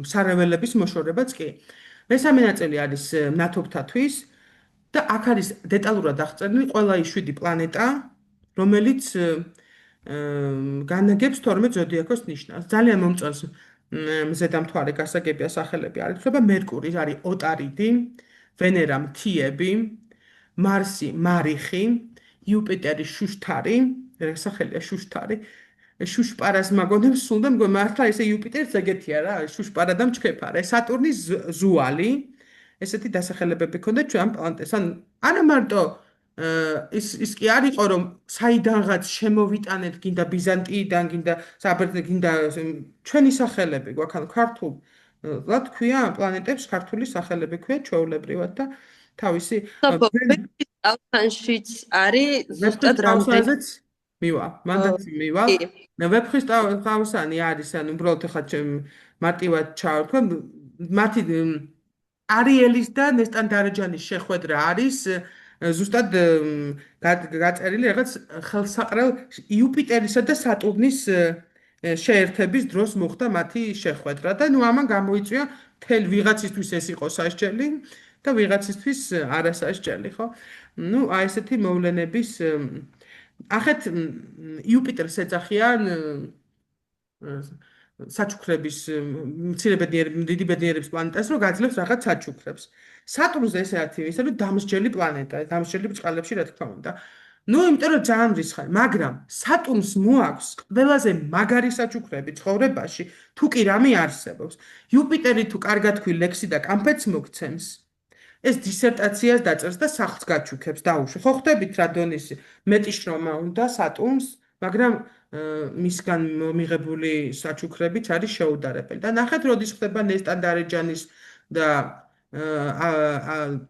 სარეველების მოშორებაც კი. მესამე ნაწილი არის მნათობთათვის და აქ არის დეტალურად აღწერილი ყველა ის 7 პლანეტა, რომელიც განაგებს 12 ზოდიაქოს ნიშნავს. ძალიან მომწონს მზედამთვარე გასაგებია სახელები არის. ხდება მერკური არის ოტარიდი, ვენერა მთიები, მარსი მარიხი, იუპიტერი შუშთარი, სახელია შუშთარი. შუშპარას მაგონებს სულდა მართლა ესე იუპიტერს ეგეთია რა, შუშპარა და მჩქეფარე. სატურნი ზუალი. ესეთი დასახელებები ქონდა ჩვენ პლანეტას. არა მარტო ის კი არ იყო რომ საიდანღაც შემოვიტანეთ გინდა ბიზანტიიდან გინდა საბერძნეთიდან გინდა ჩვენი სახელები გვაქვს ანუ ქართულად ქვია პლანეტებს ქართული სახელები ქვია ჩვეულებრივად და თავისი ტალხანშიც არის ზუსტად რამდენიც მივა მანდაც მივა ვეფხის ტალხანი არის ანუ უბრალოდ ხა მარტივად ჩავთქვა მათი არიელის და ნესტან დარეჯანის შეხვედრა არის ზუსტად გაწერილი რაღაც ხელსაყრელ იუპიტერისა და სატურნის შეერთების დროს მოხდა მათი შეხვედრა და ნუ ამან გამოიწვია თელ ვიღაცისთვის ეს იყო სასჯელი და ვიღაცისთვის არასასჯელი, ხო? ნუ აი ესეთი მოვლენების ახეთ იუპიტერს ეძახიან საჩუქრების დიდი ბედნიერების პლანეტას რომ გაძლევს რაღაც საჩუქრებს. სატურნს ესე ათი ისე რომ დამსჯელი პლანეტაა, დამსჯელი ბრწყალებში რა თქმა უნდა. ნუ იმიტომ რომ ძალიან რისხარ, მაგრამ სატურნს მოაქვს ყველაზე მაგარი საჩუქრები ცხოვრებაში, თუ კი რამე არსებობს. იუპიტერი თუ კარგად ქვი ლექსი და კამფეთს მოგცემს, ეს დისერტაციას დაწერს და სახლს გაჩუქებს დაუშვი. ხო ხვდებით რა დონის მეტი შრომა უნდა სატურნს, მაგრამ მისგან მიღებული საჩუქრებიც არის შეუდარებელი. და ნახეთ, როდის ხდება ნესტან დარეჯანის და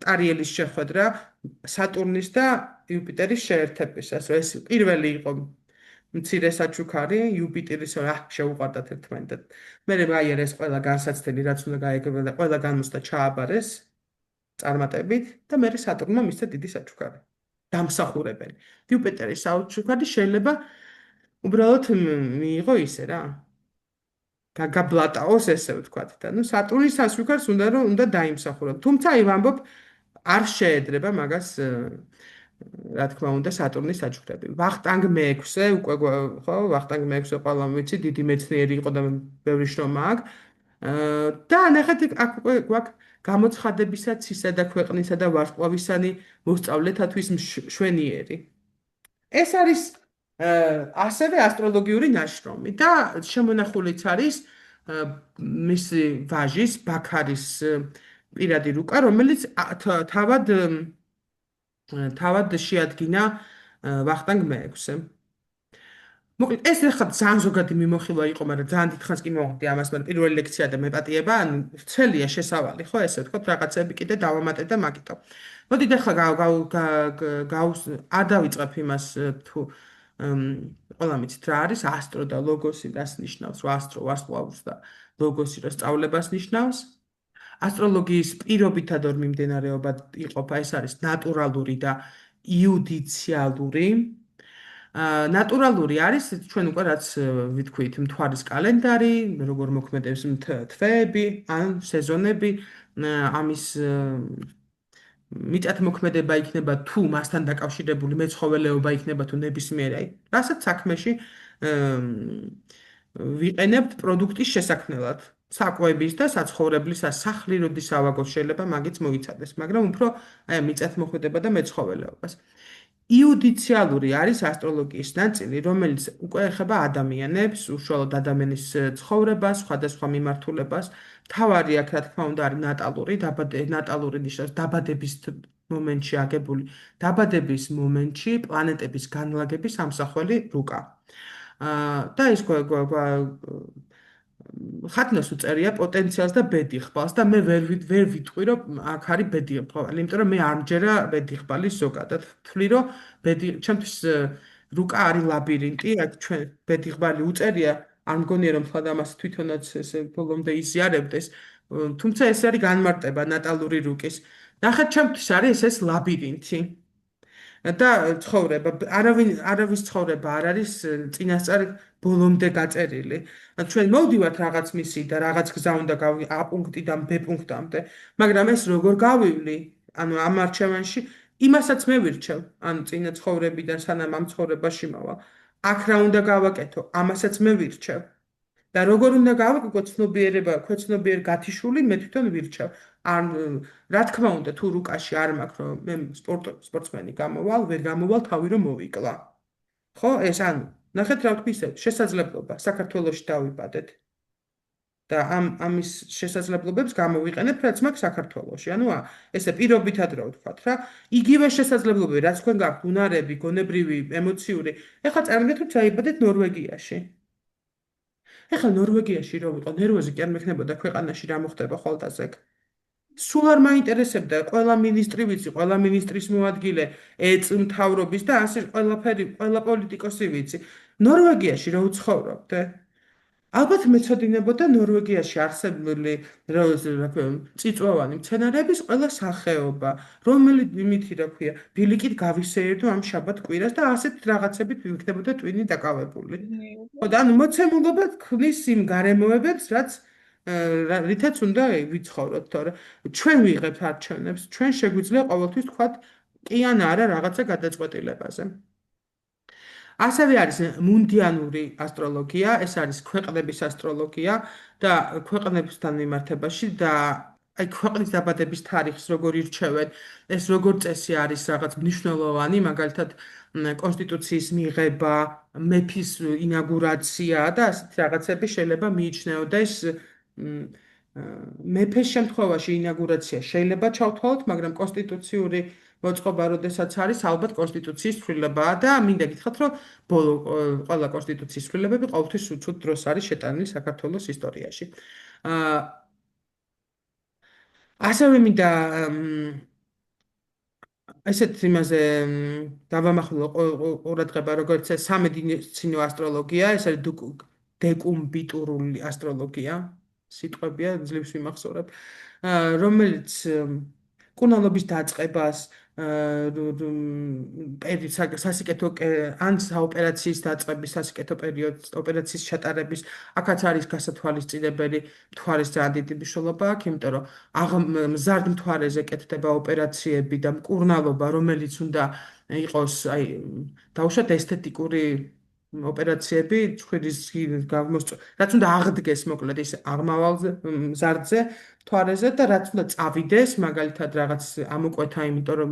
ტარიელის შეხვედრა სატურნის და იუპიტერის შეერთებისას. ეს პირველი იყო მცირე საჩუქარი იუპიტერის შეუყვარდათ ერთმანეთად. მე გაიარეს ყველა განსაცდელი რაც უნდა გაიგებოდა და ყველა განმოსდა ჩააბარეს წარმატებით და მე სატურნმა მისცა დიდი საჩუქარი. დამსახურებელი. იუპიტერის საჩუქარი შეიძლება უბრალოდ მიიღო ისე რა. გაგაბლატაოს ესე ვთქვათ და ნუ სატურნის საჩუქარს უნდა დაიმსახუროთ. თუმცა აი ვამბობ არ შეედრება მაგას რა თქმა უნდა სატურნის საჩუქრები. ვახტანგ მე-6 უკვე ხო ვახტანგ მე-6 ყველა ვიცი დიდი მეცნიერი იყო და ბევრი შრომა აქვს. და ნახეთ აქ უკვე გვაქვს გამოცხადებისა ცისა და ქვეყნისა და ვარსკვლავისანი მოსწავლეთათვის მშვენიერი. ეს არის ასევე ასტროლოგიური ნაშრომი და შემონახულიც არის მისი ვაჟის ბაქარის პირადი რუკა, რომელიც თავად შეადგინა ვახტანგ მე-6. მოკლედ ეს ახლა ძალიან ზოგადი მიმოხილვა იყო, მაგრამ ძალიან დიდხანს კი მოვხდი ამას, მაგრამ პირველი ლექცია და მეპატიება, ანუ ვრცელია შესავალი, ხო, ესე ვთქვათ, რაღაცები კიდე დავამატე და მაგითო. მოდით ახლა არ დავიწყებ იმას თუ ყველა მიცით რა არის ასტრო და ლოგოსი რას ნიშნავს, რა ასტრო ვარსკვლავს და ლოგოსი რა სწავლებას ნიშნავს. ასტროლოგიის პირობითად ორ მიმდინარეობად იყოფა, ეს არის ნატურალური და იუდიციალური. ნატურალური არის ჩვენ უკვე რაც ვთქვით, მთვარის კალენდარი, როგორ მოქმედებს თვეები, ან სეზონები, ამის მიწათმოქმედება იქნება თუ მასთან დაკავშირებული მეცხოველეობა იქნება თუ ნებისმიერი, რასაც საქმეში ვიყენებთ პროდუქტის შესაქმნელად. საკვების და საცხოვრებლის სახლი როდის ავაგოთ შეიძლება მაგიც მოიცადეს, მაგრამ უფრო აი მიწათმოქმედება და მეცხოველეობას. იუდიციალური არის ასტროლოგიის ნაწილი, რომელიც უკვე ეხება ადამიანებს, უშუალოდ ადამიანის ცხოვრებას, სხვადასხვა მიმართულებას. მთავარი აქ რა თქმა უნდა არის ნატალური ნიშნავს დაბადების მომენტში აგებული, დაბადების მომენტში პლანეტების განლაგების ამსახველი რუკა. და ეს ხათნას უწერია პოტენციალს და ბედიღბალს და მე ვერ ვიტყვი რომ აქ არის ბედიღბალი, იმიტომ რომ მე არ მჯერა ბედიღბალის ზოგადად. ვთვლი რომ ჩემთვის რუკა არის ლაბირინტი, აქ ჩვენ ბედიღბალი უწერია, არ მგონია რომ თქვა ამას თვითონაც ესე ბოლომდე იზიარებდეს, თუმცა ეს არის განმარტება ნატალური რუკის. ნახეთ, ჩემთვის არის ეს ლაბირინტი. და ცხოვრება, არავის ცხოვრება არ არის წინასწარ ბოლომდე გაწერილი. ჩვენ მოვდივართ რაღაც მისიით და რაღაც გზა უნდა გავი A პუნქტიდან B პუნქტამდე, მაგრამ ეს როგორ გავივლი, ანუ ამ არჩევანში იმასაც მე ვირჩევ, ანუ წინა ცხოვრებიდან სანამ ამ ცხოვრებაში მავალ. აქ რა უნდა გავაკეთო, ამასაც მე ვირჩევ. და როგორ უნდა გავაკეთო ქვეცნობიერ გათიშული მე თვითონ ვირჩევ. ან რა თქმა უნდა თუ რუკაში არ მაქვს რომ მე სპორტსმენი გამოვალ, ვერ გამოვალ თავი რომ მოვიკლა. ხო, ეს ანუ ნახეთ რა ვთქვი ისე, შესაძლებლობა საქართველოში დავიბადეთ. და ამის შესაძლებლობებს გამოვიყენებ, რაც მაქვს საქართველოში. ანუ ესე პირობითად რა ვთქვათ რა, იგივე შესაძლებლობები, რაც თქვენ გაქვთ, უნარები, გონებრივი, ემოციური. ეხლა წარმოგიდგენთ, დაიბადეთ ნორვეგიაში. ეხლა ნორვეგიაში რო ვიყო, ნერვოზი კი არ მექნებოდა ქვეყანაში რა მოხდება ხოლმე. სულ არ მაინტერესებდა ყველა მინისტრი ვიცი, ყველა მინისტრის მოადგილე, მთავრობის და ასე ყველაფერი, ყველა პოლიტიკოსი ვიცი. ნორვეგიაში რო ვცხოვრობდე, ალბათ მეცოდინებოდა ნორვეგიაში არსებული წიწვოვანი მცენარეების ყველა სახეობა, რომელიც იმითი რა ქვია, ბილიკით გავისეირდო ამ შაბათ კვირას და ასეთ რაღაცებით ვიქნებოდა ტვინი დაკავებული. ხო და ანუ მოცემულობა ქმნის იმ გარემოებებს, რითაც უნდა ვიცხოვროთ, თორე ჩვენ ვიღებთ არჩევნებს, ჩვენ შეგვიძლია ყოველთვის თქვათ კი ან არა რაღაცა გადაწყვეტილებაზე. ასევე არის მუნდიანური ასტროლოგია, ეს არის ქვეყნების ასტროლოგია და ქვეყნებთან მიმართებაში და აი ქვეყნის დაბადების თარიღს როგორ ირჩევენ, ეს როგორ წესი არის რაღაც მნიშვნელოვანი, მაგალითად კონსტიტუციის მიღება, მეფის ინაგურაცია და ასეთ რაღაცები შეიძლება მიიჩნეოდეს მეფეს შემთხვევაში ინაგურაცია შეიძლება ჩავთვალოთ, მაგრამ კონსტიტუციური მოწყობა, როდესაც არის, ალბათ კონსტიტუციის ცვლილებაა და მინდა გითხრათ, რომ ბოლო ყველა კონსტიტუციის ცვლილებები ყოველთვის უცუდ დროს არის შეტანილი საქართველოს ისტორიაში. ასევე მინდა ესეთ იმაზე დავამახვილო ყურადღება, როგორც სამედიცინო ასტროლოგია, ეს არის დეკუმბიტურული ასტროლოგია, სიტყვებია ძლივს ვიმახსოვრებ, რომელიც კუნალობის დაწყებას, სასიკეთო ან საოპერაციის დაწყების სასიკეთო პერიოდს, ოპერაციის ჩატარების, აქაც არის გასათვალისწინებელი მთვარის ძალიან დიდი მნიშვნელობა აქვს, იმიტომ რომ მზარდ მთვარეზე კეთდება ოპერაციები და მკურნალობა, რომელიც უნდა იყოს, აი, დაუშვათ ესთეტიკური ოპერაციები, ცხვირის რაც უნდა აღდგეს, მოკლედ ის აღმავალზე, მზარდზე, მთვარეზე და რაც უნდა წავიდეს, მაგალითად რაღაც ამოკვეთა, იმიტომ რომ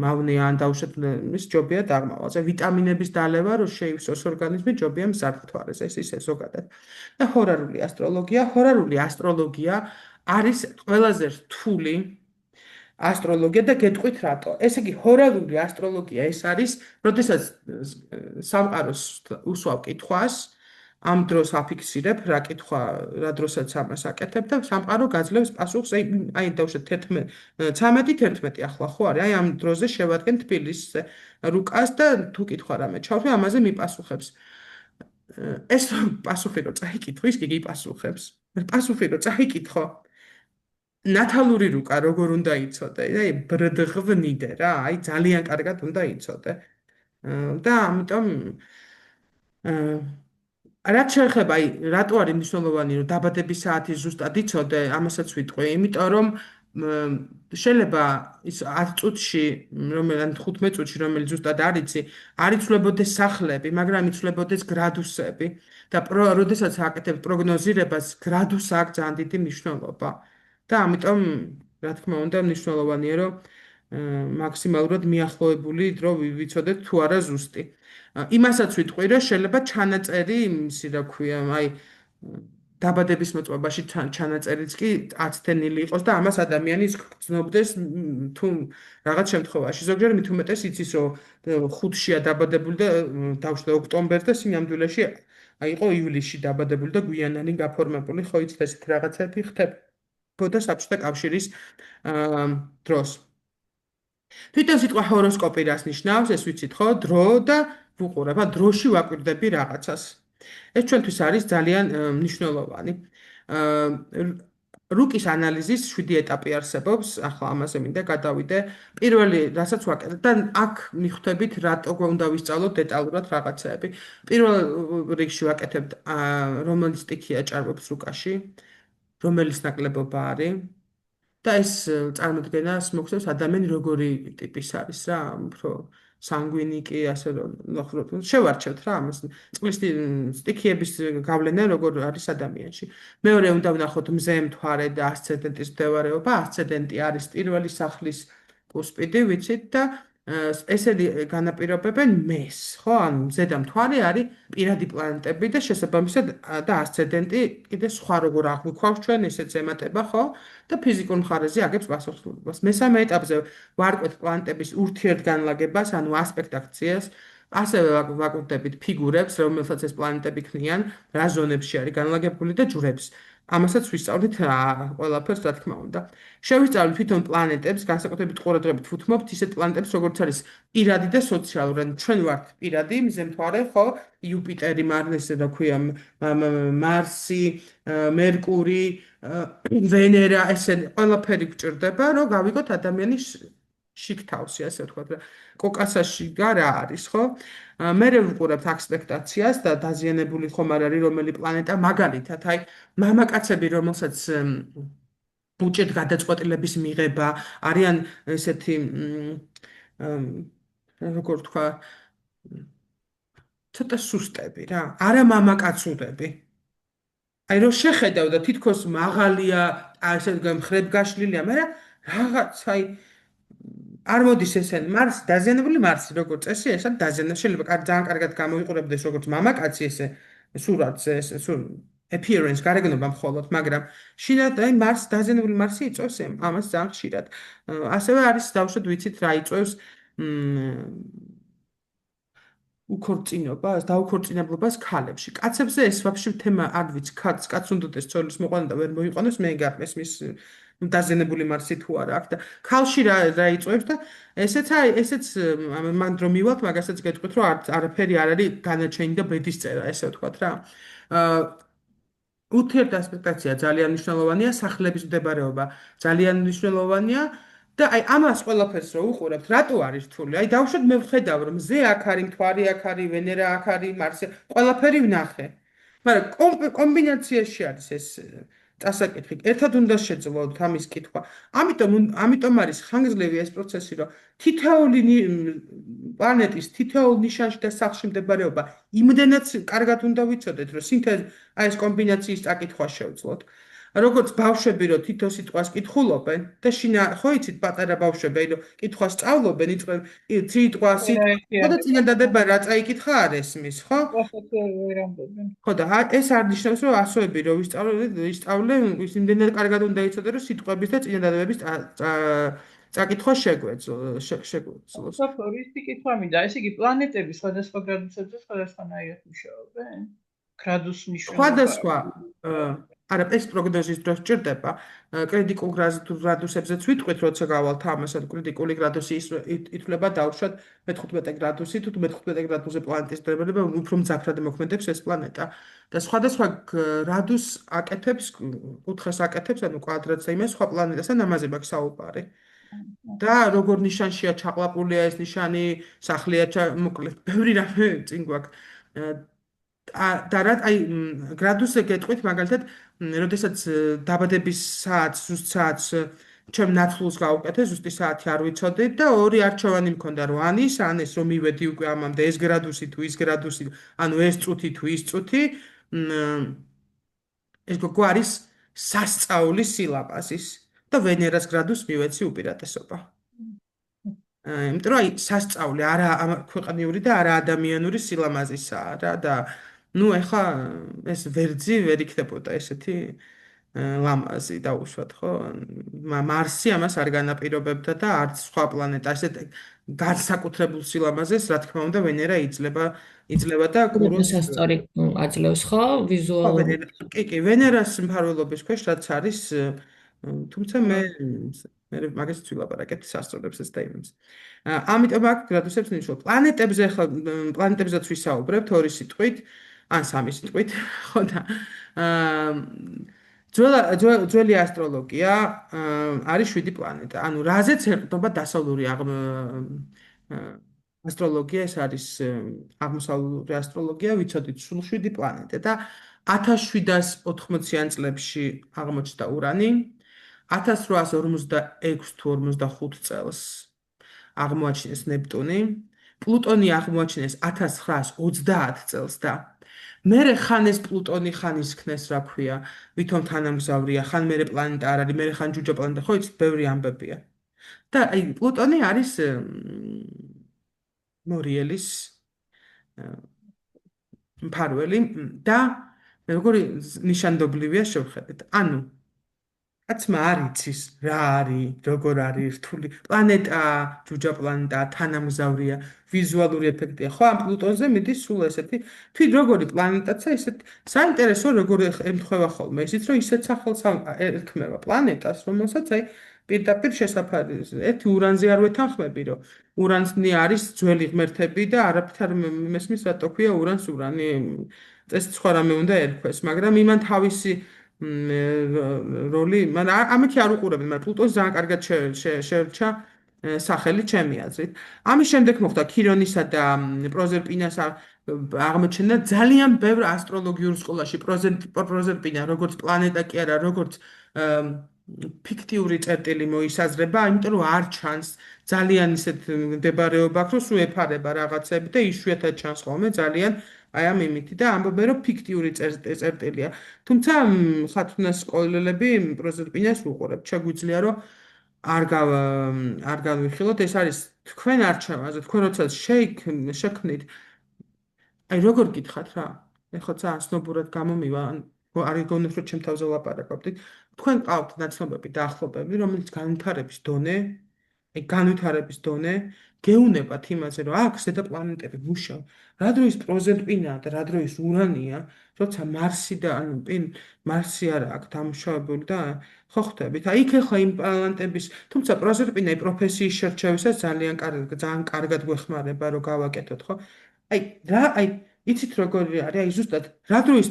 მავნეა ან დაუშვათ ის ჯობია დაღმავალზე. ვიტამინების დალევა, რომ შეივსოს ორგანიზმი, ჯობია მზარდ მთვარეზე, ეს ისე ზოგადად. და ჰორარული ასტროლოგია არის ყველაზე რთული ასტროლოგია და გეტყვით რატო. ესე იგი, ჰორარული ასტროლოგია ეს არის, როდესაც სამყაროს უსვავ კითხვას, ამ დროს აფიქსირებ რა კითხვა, რა დროსაც ამას აკეთებ და სამყარო გაძლევს პასუხს, აი დავუშვათ 13 ახლა ხო არის, აი ამ დროზე შევადგენ თბილისზე რუკას და თუ კითხვა რამე ჩავთვლი, ამაზე მიპასუხებს. ეს პასუხი რო წაიკითხო, ის კი გიპასუხებს. პასუხი რო წაიკითხო, ნათალური რუკა როგორ უნდა იცოდე, აი ბრდღვნიდე რა, აი ძალიან კარგად უნდა იცოდე. და ამიტომ რაც შეეხება, აი რატო არის მნიშვნელოვანი რომ დაბადების საათი ზუსტად იცოდე, ამასაც ვიტყვი, იმიტომ რომ შეიძლება ის 10 წუთში, ან 15 წუთში, რომელიც ზუსტად არ იცი, არ იცვლებოდეს სახლები, მაგრამ იცვლებოდეს გრადუსები და როდესაც აკეთებ პროგნოზირებას, გრადუსი აქვს ძალიან დიდი მნიშვნელობა. და ამიტომ, რა თქმა უნდა, მნიშვნელოვანია, რომ მაქსიმალურად მიახლოებული დრო ვიცოდეთ თუ არა ზუსტი. იმასაც ვიტყვი, რომ შეიძლება ჩანაწერი, იმისი რა ქვია, აი დაბადების მოწმობაში ჩანაწერიც კი აცდენილი იყოს და ამას ადამიანი გრძნობდეს თუ რაღაც შემთხვევაში. ზოგჯერ მით უმეტეს იცის, რომ 5-შია დაბადებული და დავშლე ოქტომბერს და სინამდვილეში აი იყო ივლისში დაბადებული და გვიანანი გაფორმებული, ხო იცით ესეთ რაღაცები ხდებოდა საბჭოთა კავშირის დროს. თვითონ სიტყვა ჰოროსკოპი რას ნიშნავს, ეს ვიცით ხო, დრო და ვუყურებ, დროში ვაკვირდები რაღაცას. ეს ჩვენთვის არის ძალიან მნიშვნელოვანი. რუკის ანალიზის 7 ეტაპი არსებობს, ახლა ამაზე მინდა გადავიდე. პირველი, რასაც ვაკეთებ და აქ მიხვდებით, რატო უნდა ვისწავლოთ დეტალურად რაღაცები. პირველ რიგში ვაკეთებთ, რომელი სტიქია ჭარბობს რუკაში, რომელიც ნაკლებობა არის. და ეს წარმოდგენას მოხდებს ადამიანი როგორი ტიპის არის რა, უფრო სანგვინიკი, ასე რომ ნახოთ, შევარჩევთ რა ამას. წყლის სტიქიების გავლენა როგორ არის ადამიანში. მეორე უნდა ვნახოთ მზე მთვარე და ასცენდენტის მდებარეობა. ასცენდენტი არის პირველი სახლის კუსპიდი, ვიცით და ესენი განაპირობებენ მეს, ხო? ანუ მზე და მთვარე არის პირადი პლანეტები და შესაბამისად და ასცენდენტი კიდე სხვა როგორ აღვიქვავს ჩვენ ესეც ემატება, ხო? და ფიზიკურ მხარეზე აგებს პასუხისმგებლობას. მესამე ეტაპზე ვარკვევთ პლანეტების ურთიერთგანლაგებას, ანუ ასპექტაქციას, ასევე ვაკუთვნებით ფიგურებს, რომელსაც ეს პლანეტები ქმნიან, რა ზონებში არის განლაგებული და ჯვრებს. ამასაც ვისწავლით ყველაფერს, რა თქმა უნდა. შევისწავლით თვითონ პლანეტებს, განსაკუთრებით ყურადღებით ვუთმობთ ისეთ პლანეტებს, როგორც არის პირადი და სოციალური. ანუ ჩვენ ვართ პირადი, მზე მთვარე, ხო? იუპიტერი, მარსი, რა ქვია, მარსი, მერკური, ვენერა, ესენი ყველაფერი გვჭირდება, რომ გავიგოთ ადამიანის შიგთავსი, ასე ვთქვათ, რა. კოკასაში რა არის, ხო? მე ვუყურებთ ექსპექტაციას და დაზიანებული ხომ არ არის რომელი პლანეტა, მაგალითად, აი, მამაკაცები, რომელსაც უჭირთ გადაწყვეტილების მიღება, არიან ესეთი როგორ ვთქვა, ცოტა სუსტები რა, არა მამაკაცურები. აი რომ შეხედავ და თითქოს მაღალია, ასე მხრებგაშლილია, მაგრამ რაღაც აი არ მოდის ესენი მარსი, დაზიანებული მარსი, როგორც წესი, ეს არის დაზიანებული, შეიძლება ძალიან კარგად გამოიყურებდეს როგორც მამაკაცი ესე სურათზე, ეს appearance, გარეგნობა მხოლოდ, მაგრამ შინაგან აი მარსი, დაზიანებული მარსი იწვევს ამას ძალიან ხშირად. ასევე არის დავუშვათ ვიცით რა იწვევს უქორწინებას, დაუქორწინებლობას ქალებში. კაცებზე ეს ვაფშე თემა არ ვიცი, კაცს უნდადეს ცოლის მოყვანა და ვერ მოიყვანოს, მე გახმეს მის დაზიანებული მარსი თუ არა აქვს და ქალში რა იწვევს და ესეც მან რომ მივალთ, მაგასაც გეტყვით, რომ არაფერი არ არის განაჩენი და ბედისწერა, ესე ვთქვათ რა. ურთიერთასპექტაცია ძალიან მნიშვნელოვანია, სახლების მდებარეობა ძალიან მნიშვნელოვანია და აი ამას ყველაფერს რო უყურებთ, რატო არის რთული? აი დავუშვათ მე ვხედავ რომ მზე აქ არის, მთვარე აქ არის, ვენერა აქ არის, მარსი, ყველაფერი ვნახე. მაგრამ კომბინაციაში არის ეს წასაკითხი. ერთად უნდა შეძლოთ ამის კითხვა. ამიტომ არის ხანგრძლივი ეს პროცესი, რომ თითოეული პლანეტის თითოეულ ნიშანში და სახლში მდებარეობა იმდენად კარგად უნდა ვიცოდეთ, რომ აი ეს კომბინაციის წაკითხვა შევძლოთ. როგორც ბავშვები რომ თითო სიტყვას კითხულობენ და ხო იცით პატარა ბავშვები რომ კითხვას სწავლობენ, იწყებენ სიტყვა და წინადადება რა წაიკითხა არ ესმის, ხო? ხო და ეს არ ნიშნავს რომ ასოები რომ ვისწავლენ, ის იმდენად კარგად უნდა იცოდე რომ სიტყვების და წინადადებების წაკითხვა შეგვეძლოს. ორი კითხვა მინდა, ესე იგი პლანეტები სხვადასხვა გრადუსებზე სხვადასხვანაირად მუშაობენ? გრადუს მნიშვნელობა. სხვადასხვა არა, ეს პროგნოზის დროს ჭირდება. კრიტიკულ გრადუსებზეც ვიტყვით, როცა გავალთ ამასად, კრიტიკული გრადუსი ითვლება დავუშვათ მე-15 გრადუსი, თუ მე-15 გრადუსზე პლანეტის დროება უფრო მძაფრად მოქმედებს ეს პლანეტა. და სხვადასხვა გრადუსს აკეთებს, კუთხეს აკეთებს, ანუ კვადრატს და იმას სხვა პლანეტასთან ამაზე მაქვს საუბარი. და როგორ ნიშანშია ჩაყლაპულია ეს ნიშანი, სახლია მოკლედ, ბევრი რამე წინ გვაქვს. და რა აი გრადუსზე გეტყვით მაგალითად, როდესაც დაბადების საათს, ზუსტ საათს ჩემ ნაცვლს გავუკეთე, ზუსტი საათი არ ვიცოდი და ორი არჩევანი მქონდა, რომ ანის, ან ეს რომ მივედი უკვე ამამდე ეს გრადუსი თუ ის გრადუსი, ანუ ეს წუთი თუ ის წუთი, ეს გოგო არის სასწაული სილაბაზის და ვენერას გრადუსს მივეცი უპირატესობა. იმიტომ რომ აი სასწაული არა ქვეყნიური და არა ადამიანური სილამაზისაა რა და ну ეხა ეს ვერძი ვერ იქნებოდა ესეთი ლამაზი დაუშვათ ხო მარსი ამას არ განაპირობებდა და არც სხვა პლანეტა ესეთ განსაკუთრებულ სილამაზეს რა თქმა უნდა ვენერა იძლევა და კუროს ასწორი აძლევს ხო ვიზუალურად კი ვენერას მფარველობის ქვეშ რაც არის თუმცა მე მაგას ვცილაპარაკეთ სასწორებს ეს და იმებს ამიტომ აქ გრადუსებს ნიშნავს პლანეტებზე ხო პლანეტებზეც ვისაუბრებთ ორი სიტყვით ან სამი სიტყვით, ხო და ძველი ასტროლოგია არის 7 პლანეტა. ანუ რაზეც ერტყმობა დასავლური ასტროლოგია, ეს არის აღმოსავლური ასტროლოგია, ვიცოდით, სულ 7 პლანეტა და 1780-იან წლებში აღმოჩნდა ურანი, 1846 თუ 45 წელს აღმოაჩინეს ნეპტუნი, პლუტონი აღმოაჩინეს 1930 წელს და მერე ხან ეს პლუტონი ხან ისქნეს, რა ქვია, ვითომ თანამგზავრია, ხან მერე პლანეტა არ არის, მერე ხან ჯუჯა პლანეტა, ხო იცით, ბევრი ამბებია. და აი პლუტონი არის მორიელის მფარველი და როგორი ნიშანდობლივია შევხედეთ. ანუ კაცმა არ იცის რა არის, როგორ არის რთული პლანეტა, ჯუჯა პლანეტა, თანამგზავრია, ვიზუალური ეფექტია. ხო, ამ პლუტონზე მიდის სულ ესეთი თვით როგორი პლანეტაცა, ისეთ საინტერესო როგორ ემთხვევა ხოლმე ისიც, რომ ისეთ სახელს ერქმევა პლანეტას, რომელსაც აი პირდაპირ შესაფარი ერთი ურანზე არ ვეთანხმები, რომ ურანი არის ძველი ღმერთები და არაფრით არ მესმის რატო ქვია ურანს ურანი. წესი სხვა რამე უნდა ერქვეს, მაგრამ იმან თავისი როლი, მაგრამ ამით არ უყურებენ, მაგრამ პლუტონს ძალიან კარგად შეერჩა სახელი ჩემი აზრით. ამის შემდეგ მოხდა ქირონისა და პროზერპინას აღმოჩენა ძალიან ბევრ ასტროლოგიურ სკოლაში. პროზერპინა როგორც პლანეტა კი არა, როგორც ფიქტიური წერტილი მოისაზრება, იმიტომ რომ არ ჩანს ძალიან ისეთ მდებარეობა, რომ სულ ეფარება რაღაცები და იშვიათად ჩანს ხოლმე ძალიან აი ამ იმითი და ამბობენ რომ ფიქტიური წერტილია. თუმცა ხათუნას სკოლელები პროზერპინას უყურებთ. შეგვიძლია რომ არ განვიხილოთ, ეს არის თქვენ არჩევანზე, თქვენ როცა შექმნით აი როგორ გითხათ რა? ეხლა ძალიან სნობურად გამომივა, არ გიგონებთ რომ ჩემ თავზე ლაპარაკობდით. თქვენ ყავთ ნაცნობები და ახლობები, რომელიც განვითარების დონე, აი განვითარების დონე გეუნებათ იმაზე, რომ აქ ზედა პლანეტები მუშაობ. რა დროის პროზერპინაა და რა დროის ურანია, როცა მარსი და ანუ მარსი არა აქ დამუშავებული და ხო ხვდებით. აი იქ ახლა იმ პლანეტების, თუმცა პროზერპინა პროფესიის შერჩევისას ძალიან კარგად გვეხმარება რომ გავაკეთოთ, ხო? აი იცით როგორი არის, აი ზუსტად რა დროის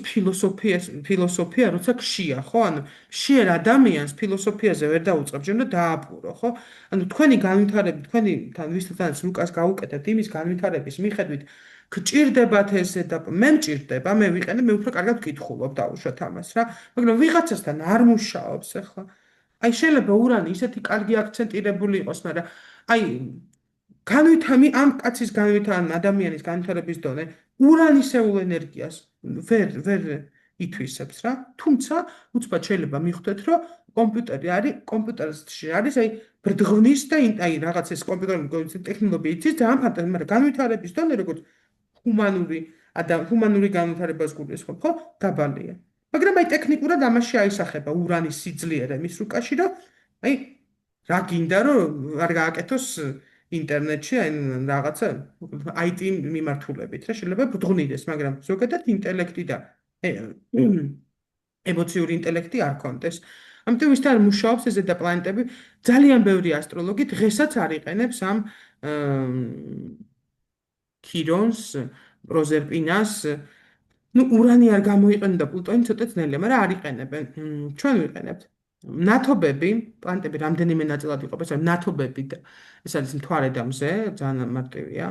ფილოსოფია, როცა ქშია, ხო? ანუ მშიერ ადამიანს ფილოსოფიაზე ვერ დაუწყებ, ჯერ უნდა დააპურო, ხო? ანუ თქვენი განვითარებით, თქვენი თან ვისთანაც ლუკას გავუკეთებთ, იმის განვითარების მიხედვით გჭირდებათ ესე და მე მჭირდება, მე ვიყენებ, მე უფრო კარგად ვკითხულობ დაუშვათ ამას რა, მაგრამ ვიღაცასთან არ მუშაობს ახლა. აი შეიძლება ურანი ისეთი კარგი აქცენტირებული იყოს, მაგრამ აი ამ კაცის ადამიანის განვითარების დონე ურანისეულ ენერგიას ვერ ითვისებს რა. თუმცა უცბად შეიძლება მიხვდეთ, რომ კომპიუტერში არის აი ბრდღნის და აი რაღაც ეს კომპიუტერული ტექნოლოგია იცის ძალიან ფანტასტიკური, მაგრამ განვითარების დონე როგორც ჰუმანური განვითარებას გულისხმობ, ხო? დაბალია. მაგრამ აი ტექნიკურად ამაში აისახება ურანის სიძლიერე მის რუკაში, რომ აი რა გინდა რომ არ გააკეთოს ინტერნეტში აი რაღაცა IT მიმართულებით რა შეიძლება ბრდღნიდეს, მაგრამ ზოგადად ინტელექტი და ემოციური ინტელექტი არ კონდეს. ამიტომ ვისთან მუშაობს ეს ზედა პლანეტები, ძალიან ბევრი ასტროლოგი დღესაც არ იყენებს ამ ქირონს, პროზერპინას, ну ურანი არ გამოიყენდა პლუტონი ცოტა ძნელია, მაგრამ არ იყენებენ. ჩვენ ვიყენებთ. ნათობები, პლანეტები რამდენიმე ნაწილად იყოფა, ეს არის ნათობები და ეს არის მთვარე და მზე, ძალიან მარტივია.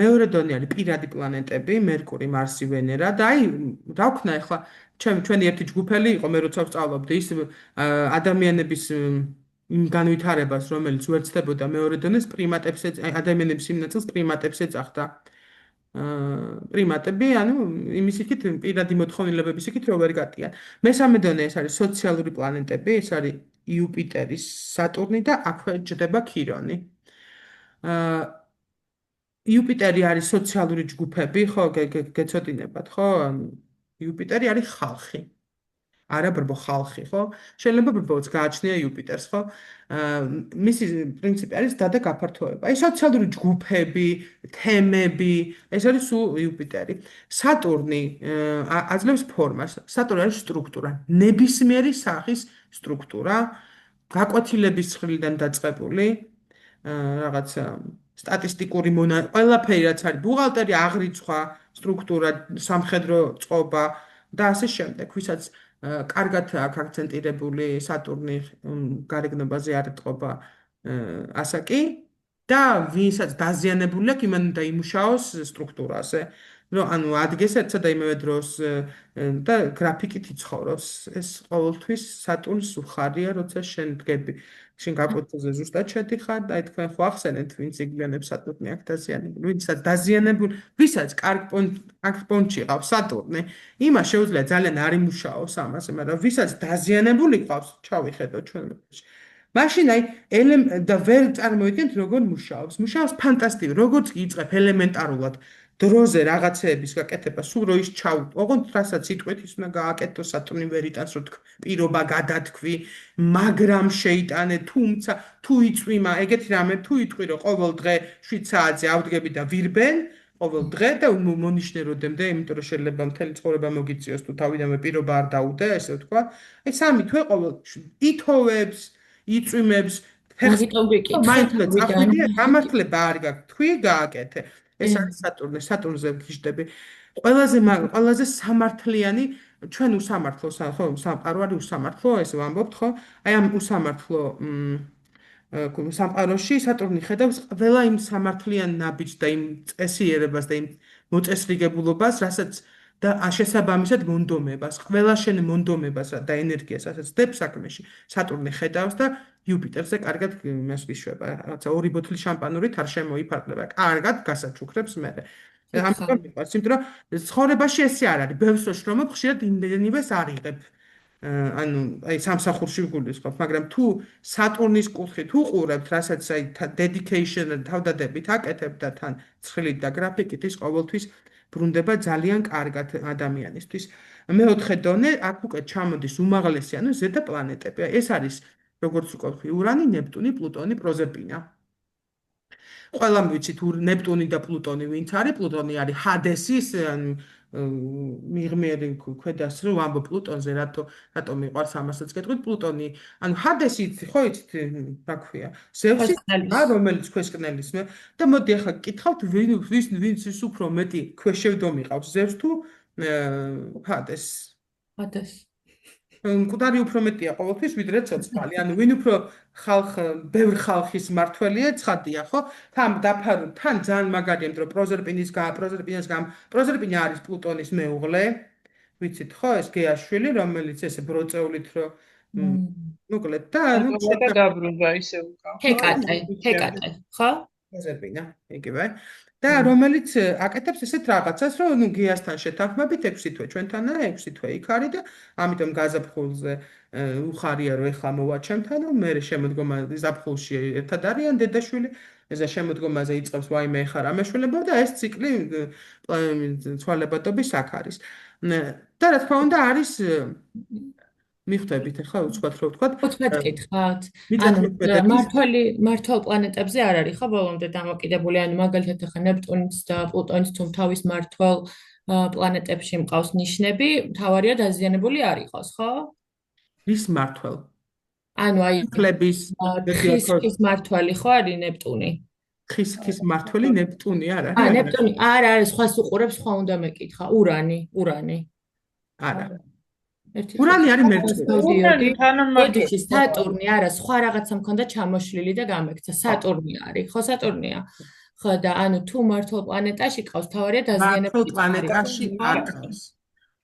მეორე დონე არის პირადი პლანეტები, მერკური, მარსი, ვენერა და აი რა ვქნა ახლა ჩვენი ერთი ჯგუფელი იყო, მე როცა ვსწავლობდი ის ადამიანების იმ განვითარებას, რომელიც უერთდებოდა მეორე დონეს პრიმატებს, ადამიანების იმ ნაწილს პრიმატებს ეძახდა. პრიმატები, ანუ იმის იქით პირადი მოთხოვნილებების იქით რო ვერ გატიან. მესამე დონე ეს არის სოციალური პლანეტები, ეს არის იუპიტერი, სატურნი და აქვე ჯდება ქირონი. იუპიტერი არის სოციალური ჯგუფები, ხო, გეცოდინებათ, ხო? იუპიტერი არის ხალხი. არა ბრბო ხალხი, ხო? შეიძლება ბრბოც გააჩნია იუპიტერს, ხო? მისი პრინციპი არის დადა გაფართოება. აი სოციალური ჯგუფები, თემები, ეს არის სულ იუპიტერი. სატურნი აძლევს ფორმას. სატურნი არის სტრუქტურა, ნებისმიერი სახის სტრუქტურა, გაკვეთილების მხრიდან დაწყებული, რაღაც სტატისტიკური ყველაფერი რაც არის, ბუღალტერი, აღრიცხვა, სტრუქტურა, სამხედრო წყობა და ასე შემდეგ, ვისაც კარგად აქვს აქცენტირებული სატურნი გარეგნობაზე არ ეტყობა ასაკი და ვისაც დაზიანებული აქვს, იმან უნდა იმუშაოს სტრუქტურაზე. რომ ანუ ადგეს ერთსა და იმავე დროს და გრაფიკით იცხოვროს. ეს ყოველთვის სატურნს უხარია, როცა შენ დგები. შენ გაკუთრზე ზუსტად შედიხარ და აი თქვენ ხო ახსენეთ, ვინც იგლიანებს სატურნი აქ დაზიანებული, ვინცაც დაზიანებული, ვისაც კარგ პონჩი ყავს სატურნი, იმას შეუძლია ძალიან არ იმუშაოს ამაზე, მაგრამ ვისაც დაზიანებული ყავს, ჩავიხედოთ ჩვენ მეფეში. მაშინ აი და ვერ წარმოიდგენთ როგორ მუშაობს. მუშაობს ფანტასტიკურად, როგორც იწყებ ელემენტარულად დროზე რაღაცეების გაკეთება, სულ რო ის ჩაუტო, ოღონდ რასაც იტყვით ის უნდა გააკეთო სატურნი ვერ იტანს, რომ პირობა გადათქვი, მაგრამ შეიტანე, თუმცა თუ იწვიმა, ეგეთი რამე თუ იტყვი, რომ ყოველ დღე 7 საათზე ავდგები და ვირბენ, ყოველ დღე და მონიშნე როდემდე, იმიტომ რომ შეიძლება მთელი ცხოვრება მოგიწიოს თუ თავიდანვე პირობა არ დაუდე, ესე ვთქვა. აი 3 თვე ყოველ ითოვებს, იწვიმებს, მაგიტომ ვიკითხე, მაინც წახვიდე, გამართლება არ გაქვს, თქვი გააკეთე. ეს არის სატურნი, სატურნზე ვგიჟდები. ყველაზე სამართლიანი ჩვენ უსამართლოს, ხო, სამყარო არის უსამართლო, ესე ვამბობთ, ხო? აი ამ უსამართლო სამყაროში სატურნი ხედავს ყველა იმ სამართლიან ნაბიჯს და იმ წესიერებას და იმ მოწესრიგებულობას, რასაც და შესაბამისად მონდომებას, ყველა შენ მონდომებას და ენერგიას, რასაც დებს საქმეში, სატურნი ხედავს და იუპიტერზე კარგად იმას ვიშვება, რაღაცა 2 ბოთლი შამპანურით არ შემოიფარგლება, კარგად გასაჩუქრებს მე. ამიტომ მიყვარს, იმიტომ რომ ცხოვრებაში ესე არ არის, ბევრს რო შრომობ, ხშირად იმდენივეს არ იღებ. ანუ აი სამსახურში ვგულისხმობ, მაგრამ თუ სატურნის კუთხით უყურებთ, რასაც აი dedication თავდადებით აკეთებთ და თან ცხრილით და გრაფიკით ის ყოველთვის ბრუნდება ძალიან კარგად ადამიანისთვის. მეოთხე დონე აქ უკვე ჩამოდის უმაღლესი, ანუ ზედა პლანეტები. ეს არის როგორც უკვე ვთქვი, ურანი, ნეპტუნი, პლუტონი, პროზერპინა. ყველამ ვიცით ნეპტუნი და პლუტონი ვინც არის? პლუტონი არის ჰადესის მიღმერი ქვედას რო ვამბობ პლუტონზე, რატომ მიყვარს ამასაც გეტყვით? პლუტონი, ანუ ჰადესი ხო იცით რა ქვია? ზევსი, რომელიც ქვესკნელის და მოდი ახლა გკითხავთ ვინც ის უფრო მეტი ქვეშევდომი ყავს, ზევს თუ ჰადესს? ჰადესს. მკვდარი უფრო მეტია ყოველთვის ვიდრე ცოცხალი. ანუ ვინ უფრო ბევრ ხალხის მართველია, ცხადია, ხო? თან ძალიან მაგარია, რომ პროზერპინი არის პლუტონის მეუღლე. ვიცით, ხო, ეს გეაშვილი, რომელიც ესე ბროწეულით რომ მოკლედ და ანუ დაბრუნდა ისე უკან. ჰეკატე, ხო? პროზერპინა, იგივე. და რომელიც აკეთებს ესეთ რაღაცას, რომ ნუ გეასთან შეთანხმებით 6 თვე ჩვენთანა, 6 თვე იქ არის და ამიტომ გაზაფხულზე უხარია რომ ეხლა მოვა ჩემთან, მე შემოდგომა ზაფხულში ერთად არიან დედაშვილი, ეს შემოდგომაზე იწყებს ვაიმე ეხა რა მეშველებო და ეს ციკლი ცვალებადობის აქ არის. და რა თქმა უნდა არის მიხვდებით ახლა უცბად რო ვთქვათ. უცბად გითხავთ. ანუ მართვალ პლანეტებზე არ არის ხო ბოლომდე დამოკიდებული, ანუ მაგალითად ახლა ნეპტუნიც და პლუტონიც თუ თავის მართვალ პლანეტებში მყავს ნიშნები, თავარია დაზიანებული არ იყოს, ხო? ვის მართვალ? ანუ აი ხლების ხის მართვალი ხო არის ნეპტუნი? ხის მართველი ნეპტუნი არ არის? ნეპტუნი არა, სხვას უყურებს, სხვა უნდა მეკითხა. ურანი. არა. ურანი არის მერწყული. მოდიში სატურნი არა, სხვა რაღაცა მქონდა ჩამოშლილი და გამექცა. სატურნი არის, ხო სატურნია. ხო და ანუ თუ მართალ პლანეტაში ყავს, თავარია დაზიანებული. პლანეტაში არ ყავს.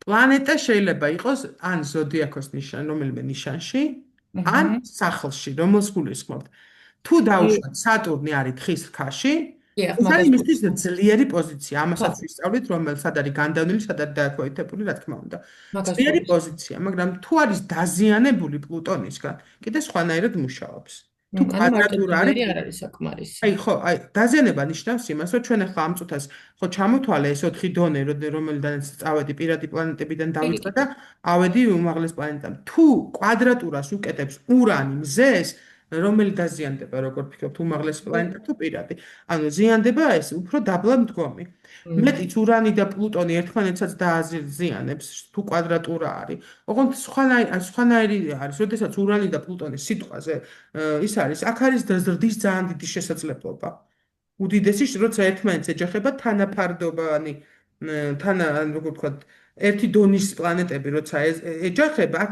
პლანეტა შეიძლება იყოს ან ზოდიაქოს რომელიმე ნიშანში, ან სახლში, რომელს გულისხმობთ. თუ დაუშვათ სატურნი არის თხის რქაში, ეს არის მისთვის ძლიერი პოზიცია. ამასაც ვისწავლით, სად არის განდავნილი, სად არის დაქვეითებული, რა თქმა უნდა. ძლიერი პოზიცია, მაგრამ თუ არის დაზიანებული პლუტონისგან, კიდე სხვანაირად მუშაობს. თუ კვადრატურა არის საკმარისი. აი ხო, აი დაზიანება ნიშნავს იმას, რომ ჩვენ ახლა ამ წუთას ხო ჩამოთვალე ეს 4 დონე, რომელიდანაც წავედი პირადი პლანეტებიდან დავიწყე და ავედი უმაღლეს პლანეტამდე. თუ კვადრატურას უკეთებს ურანი მზეს, რომელი დაზიანდება, როგორ ფიქრობთ, უმაღლეს პლანეტა თუ პირადი? ანუ ზიანდება ეს უფრო დაბლა მდგომი. მეტიც ურანი და პლუტონი ერთმანეთსაც დააზიანებს, თუ კვადრატურა არის. ოღონდ სხვანაირი არის, როდესაც ურანი და პლუტონი სიტყვაზე ის არის, აქ არის ზრდის ძალიან დიდი შესაძლებლობა. უდიდესი, როცა ერთმანეთს ეჯახება თანაფარდობანი, როგორ ვთქვათ, ერთი დონის პლანეტები, როცა ეჯახება, აქ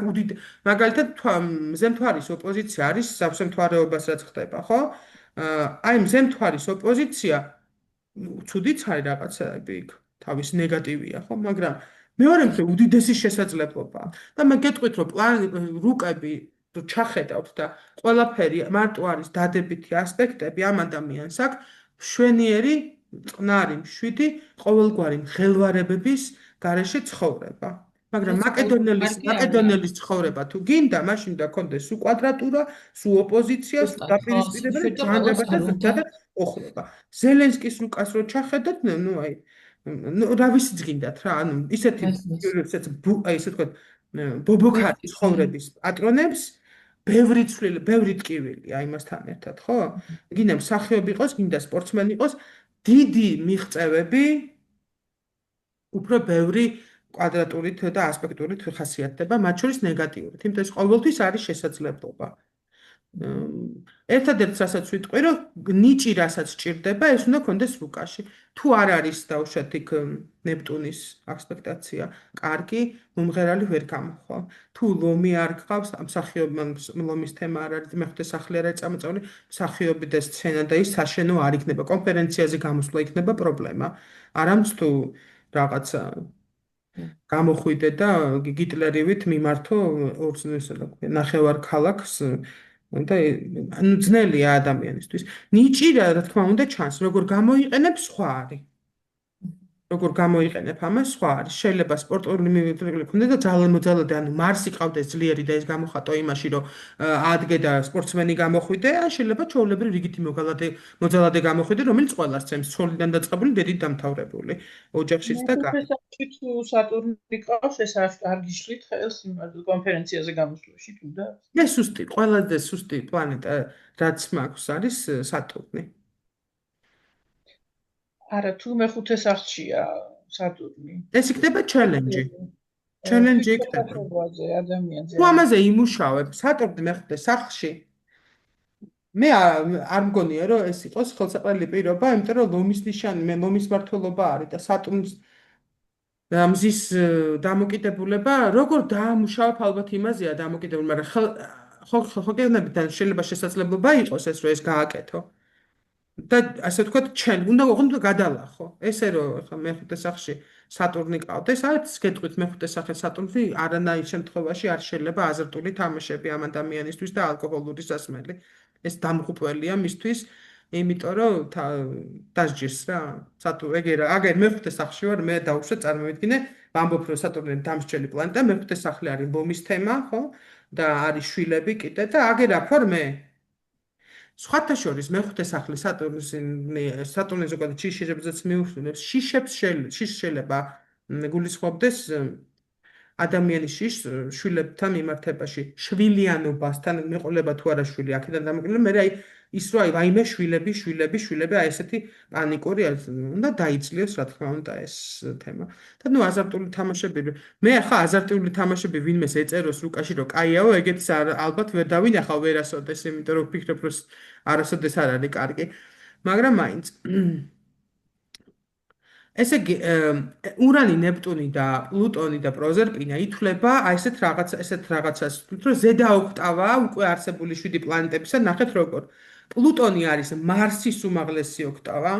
მაგალითად მზემთვარის ოპოზიცია არის სავსემთვარეობას რაც ხდება, ხო? აი მზემთვარის ოპოზიცია ცუდიც არის რაღაცები იქ. თავის ნეგატივია, ხო, მაგრამ მეორე მხრივ უდიდესი შესაძლებლობაა. და მე გეტყვით, რომ რუკები ჩახედავთ და ყველაფერი მარტო არის დადებითი ასპექტები ამ ადამიანს აქვს მშვენიერი, წყნარი, მშვიდი, ყოველგვარი მღელვარებების გარეშე ცხოვრება. მაგრამ მაკედონელის ცხოვრება თუ გინდა, მაშინ უნდა კონდეს სულ კვადრატურა, სულ ოპოზიცია, სულ დაპირისპირება და ჯანდაბა და ოხრება. ზელენსკის რუკას რო ჩახედოთ, ნუ აი რა ვიცი გინდათ რა, ანუ ისეთი ესე თქვა ბობოქარი ცხოვრების პატრონებს ბევრი ცვლილი, ბევრი ტკივილია იმასთან ერთად, ხო? გინდა მსახიობი იყოს, გინდა სპორტსმენი იყოს, დიდი მიღწევები უფრო ბევრი კვადრატურით და ასპექტურით ხასიათდება, მათ შორის ნეგატიურით, იმიტომ ეს ყოველთვის არის შესაძლებლობა. ერთადერთს რასაც ვიტყვი, რომ ნიჭი რასაც ჭირდება, ეს უნდა კონდეს რუკაში. თუ არ არის დაუშვათ იქ ნეპტუნის ასპექტაცია, კარგი, მომღერალი ვერ გამოხვალ. თუ ლომი არ გყავს, მსახიობმა ლომის თემა არ არის, მეხუთე სახლი არ არის წამოწეული, მსახიობი და სცენა და ის საშენო არ იქნება, კონფერენციაზე გამოსვლა იქნება პრობლემა. არამც თუ რაღაცა გამოხვიდე და გიტლერივით მიმართო ნახევარ ქალაქს და ანუ ძნელია ადამიანისთვის. ნიჭი რა თქმა უნდა ჩანს, როგორ გამოიყენებ სხვა არის. როგორ გამოიყენებ ამას სხვა არის. შეიძლება სპორტული მიმართულება ქონდეს და ძალამოძალადე, ანუ მარსი ყავდეს ძლიერი და ეს გამოხატო იმაში, რომ ადგე და სპორტსმენი გამოხვიდე, ან შეიძლება ჩვეულებრივი რიგითი მოძალადე გამოხვიდე, რომელიც ყველას ცემს ცოლიდან დაწყებული, დედით დამთავრებული, ოჯახშიც და გარეთ. თუ სატურნი ყავს, ეს არ გიშლით ხელს კონფერენციაზე გამოსვლაში თუნდა? ეს სუსტი, ყველაზე სუსტი პლანეტა, რაც მაქვს არის სატურნი. არა, თუ მეხუთე სახლშია სატურნი. ეს იქნება ჩელენჯი. ჩელენჯი იქნება. ადამიანზე. თუ ამაზე იმუშავებ, სატურნი მეხუთე სახლში. მე არ მგონია, რომ ეს იყოს ხელსაყრელი პირობა, იმიტომ რომ ლომის ნიშანი, მე ლომის მმართველობა არის და სატურნის მზის დამოკიდებულება, როგორ დაამუშავებ, ალბათ იმაზეა დამოკიდებული, მაგრამ ხო გეუბნებიდან შეიძლება შესაძლებლობა იყოს ეს, რომ ეს გააკეთო. და ასე ვთქვათ, უნდა გადალახო. ესე რომ ხა მეხუთე სახლში სატურნი ყავდეს, არც გეტყვით მეხუთე სახლში სატურნი არანაირ შემთხვევაში არ შეიძლება აზრტული თამაშები ამ ადამიანისთვის და ალკოჰოლური სასმელი. ეს დამღუპველია მისთვის, იმიტომ რომ დასჯის რა. აგერ მეხუთე სახლში ვარ, მე დავუშვე წარმოვიდგინე, ვამბობ რომ სატურნი დამსჯელი პლანეტა, მეხუთე სახლი არის ლომის თემა, ხო? და არის შვილები კიდე და აგერ აქ ვარ მე. სხვათა შორის მეხუთე სახლი სატურნი ზოგადად შიშებზეც მიუსვენებს, შიშებს შეიძლება გულისხმობდეს ადამიანის შვილებთან მიმართებაში, შვილიანობასთან მეყოლება თუ არა შვილი, აქედან დამოკიდებული, მე აი ის რომ აი ვაიმე შვილები, აი ესეთი პანიკური არის, უნდა დაიწლიოს რა თქმა უნდა ეს თემა. და ნუ აზარტული თამაშები, მე ახლა აზარტული თამაშები ვინმეს ეწეროს რუკაში რომ კაიაო, ეგეც ალბათ ვერ დავინახავ ვერასოდეს, იმიტომ რომ ვფიქრობ რომ არასოდეს არ არის კარგი. მაგრამ მაინც ესე იგი, ურანი, ნეპტუნი და პლუტონი და პროზერპინა ითვლება ესეთ რაღაცას, რომ ზედა ოქტავაა უკვე არსებული 7 პლანეტებისა, ნახეთ როგორ. პლუტონი არის მარსის უმაღლესი ოქტავა.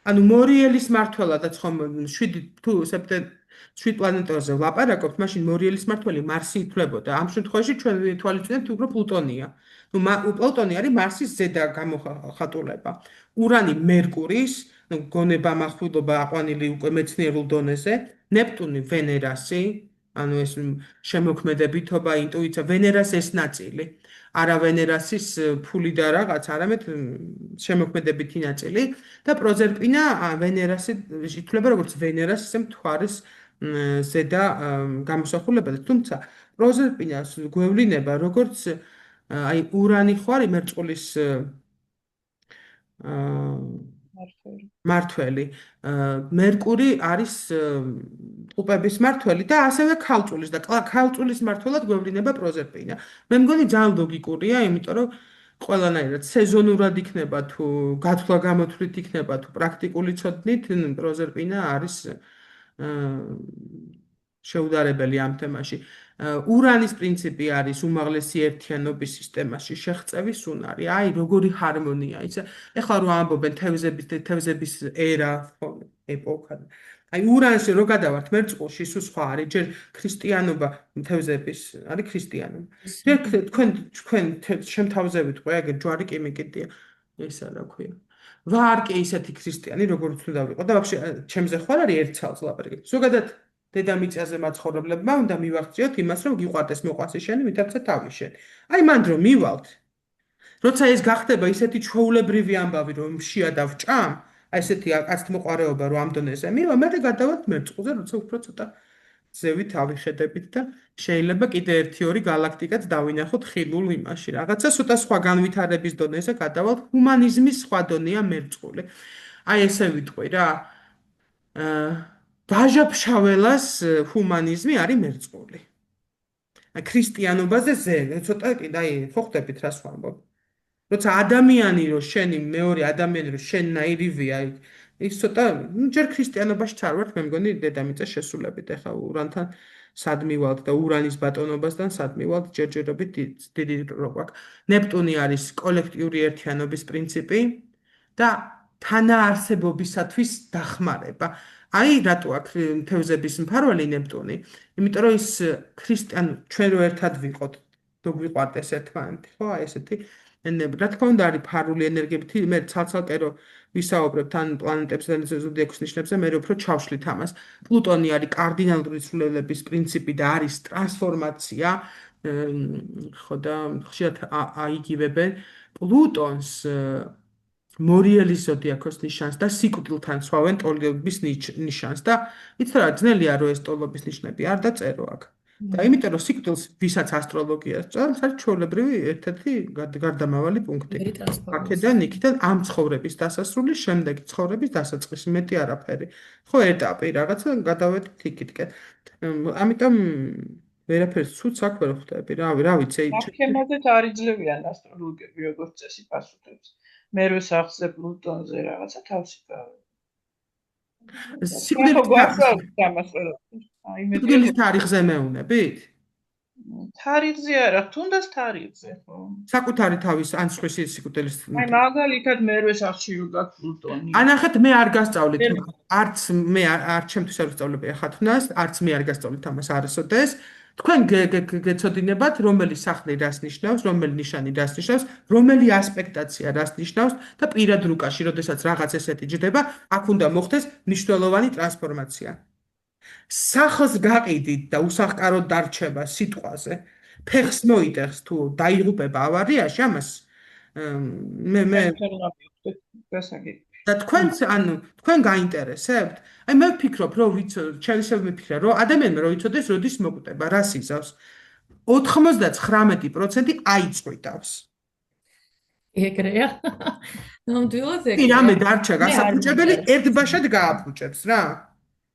ანუ მორიელის მმართველადაც ხომ 7 პლანეტაზე ვლაპარაკობთ, მაშინ მორიელის მმართველი მარსი ითვლებოდა. ამ შემთხვევაში ჩვენ თვალისწინებთ უფრო პლუტონია. პლუტონი არის მარსის ზედა გამოხატულება. ურანი მერკურის, გონება, მახვილობა აყვანილი უკვე მეცნიერულ დონეზე, ნეპტუნი ვენერასი, ანუ ეს შემოქმედებითობა, ინტუიცია, ვენერას ეს ნაწილი. არა ვენერასის ფული და რაღაც, არამედ შემოქმედებითი ნაწილი და პროზერპინა ვენერასი ითვლება როგორც ვენერას ისე მთვარის ზედა გამოსახულება, თუმცა პროზერპინას გვევლინება როგორც აი ურანი ხო არის მერწყულის მართველი, მერკური არის ტყუპების მართველი და ასევე ქალწულის და ქალწულის მმართველად გვევლინება პროზერპინა. მე მგონი ძალიან ლოგიკურია, იმიტომ რომ ყველანაირად სეზონურად იქნება თუ გათვლა-გამოთვლით იქნება თუ პრაქტიკული ცოდნით, პროზერპინა არის შეუდარებელი ამ თემაში. ურანის პრინციპი არის უმაღლესი ერთიანობის სისტემაში შეღწევის უნარი. აი, როგორი ჰარმონია იცი. ეხლა რო ამბობენ თევზების ერა, ეპოქა. აი, ურანში რო გადავართ მერწყულში, სულ სხვა არის, ჯერ ქრისტიანობა თევზების არის ქრისტიანობა. ჯერ თქვენ შემთავზებით ყო, ეგ ჯვარი კი მეკიდია. ესა რა ქვია. ვარ კი ისეთი ქრისტიანი, როგორც უნდა ვიყო და ვაფშე ჩემზე ხარ არის ერთ ცალს ლაპარაკი. ზოგადად დედამიწაზე მაცხოვრებლებმა უნდა მივახციოთ იმას, რომ გიყვარდეს მოყვასი შენი, მითაც თავი შენი. აი, მანდ რომ მივალთ. როცა ეს გახდება ისეთი ჩვეულებრივი ამბავი, რომ მშია და ვჭამ, აი ესეთი კაცთმოყვარეობა რომ ამ დონეზე მივა, მე გადავალთ მერწყულზე, როცა უფრო ცოტა ზევით ავიხედებით და შეიძლება კიდე 1-2 galaktikაც დავინახოთ ხილულ იმაში. რაღაცა ცოტა სხვა განვითარების დონეზე გადავალთ, ჰუმანიზმის სხვა დონეა მერწყული. აი ესე ვიტყვი რა. დაჟაფშაველას ჰუმანიზმი არის მერწყული. ქრისტიანობაზე ზე, ცოტა კიდე აი ხო ხვდებით რას ვამბობ. როცა ადამიანი რო შენი მეორე ადამიანი რო შენნაირივია, ის ცოტა ჯერ ქრისტიანობაში არ ვართ, მე მგონი დედამიწა შესულებით ეხა ურანთან სად მივალთ და ურანის ბატონობასთან სად მივალთ ჯერჯერობით დიდი რო გვაქვს. ნეპტუნი არის კოლექტიური ერთიანობის პრინციპი და თანაარსებობისათვის დახმარება. აი რატო აქვს თევზების მფარველი ნეპტუნი? იმიტომ რომ ის ქრისტიან ჩვენ რო ერთად ვიყოთ, გვიყვარდეს ერთმანეთი, ხო? აი ესეთი რა თქმა უნდა არის ფარული ენერგიები, მე ცალ-ცალკე რო ვისაუბრებ თან პლანეტებზე და ზოდიაქოს ნიშნებზე, მე უფრო ჩავშლით ამას. პლუტონი არის კარდინალური ცვლილების პრინციპი და არის ტრანსფორმაცია. ხო და ხშირად აიგივებენ პლუტონს მორიელის ზოდიაქოს ნიშანს და სიკვდილთან სვავენ ტოლობის ნიშანს და იცი რა ძნელია რომ ეს ტოლობის ნიშნები არ დაწერო აქ. და იმიტომ რომ სიკვდილს ვისაც ასტროლოგიას წერს, არის ჩვეულებრივი ერთ-ერთი გარდამავალი პუნქტი. აქედან იქიდან ამ ცხოვრების დასასრულის შემდეგი ცხოვრების დასაწყისი მეტი არაფერი. ხო ეტაპი რაღაცა გადავედით იქითკენ. ამიტომ ვერაფერს ცუდს აქ ვერ ხვდები. რა ვიცი, ჩემაზეც არ იძლევიან ასტროლოგები როგორც წესი პასუხებს. მერვე სახლზე პლუტონზე რაღაცა თავში გავი. სიკვდილის თარიღზე მეუნებით? თარიღზე არა, თუნდაც თარიღზე, ხო. საკუთარი თავის ან სხვისი სიკვდილის. აი მაგალითად მერვე სახლში რო გაქვს პლუტონი. ანახეთ მე არ გასწავლით, არც მე არ ჩემთვის არ ვსწავლები ახათვნას, არც მე არ გასწავლით ამას არასოდეს. თქვენ გეცოდინებათ, რომელი სახლი რას ნიშნავს, რომელი ნიშანი რას ნიშნავს, რომელი ასპექტაცია რას ნიშნავს და პირად რუკაში, როდესაც რაღაც ესეთი ჯდება, აქ უნდა მოხდეს მნიშვნელოვანი ტრანსფორმაცია. სახლს გაყიდით და უსახკაროდ დარჩება სიტყვაზე. ფეხს მოიტეხს თუ დაიღუპება ავარიაში, ამას და თქვენ გაინტერესებთ? აი მე ვფიქრობ, რომ შეიძლება მიფიქრე, რომ ადამიანმა რო იცოდეს, როდის მოკვდება, რას იზავს. 99% აიწყვიტავს. ეგრეა. ნამდვილად ეგრეა. კი, რამე დარჩა გასაფუჭებელი, ერთბაშად გააფუჭებს რა.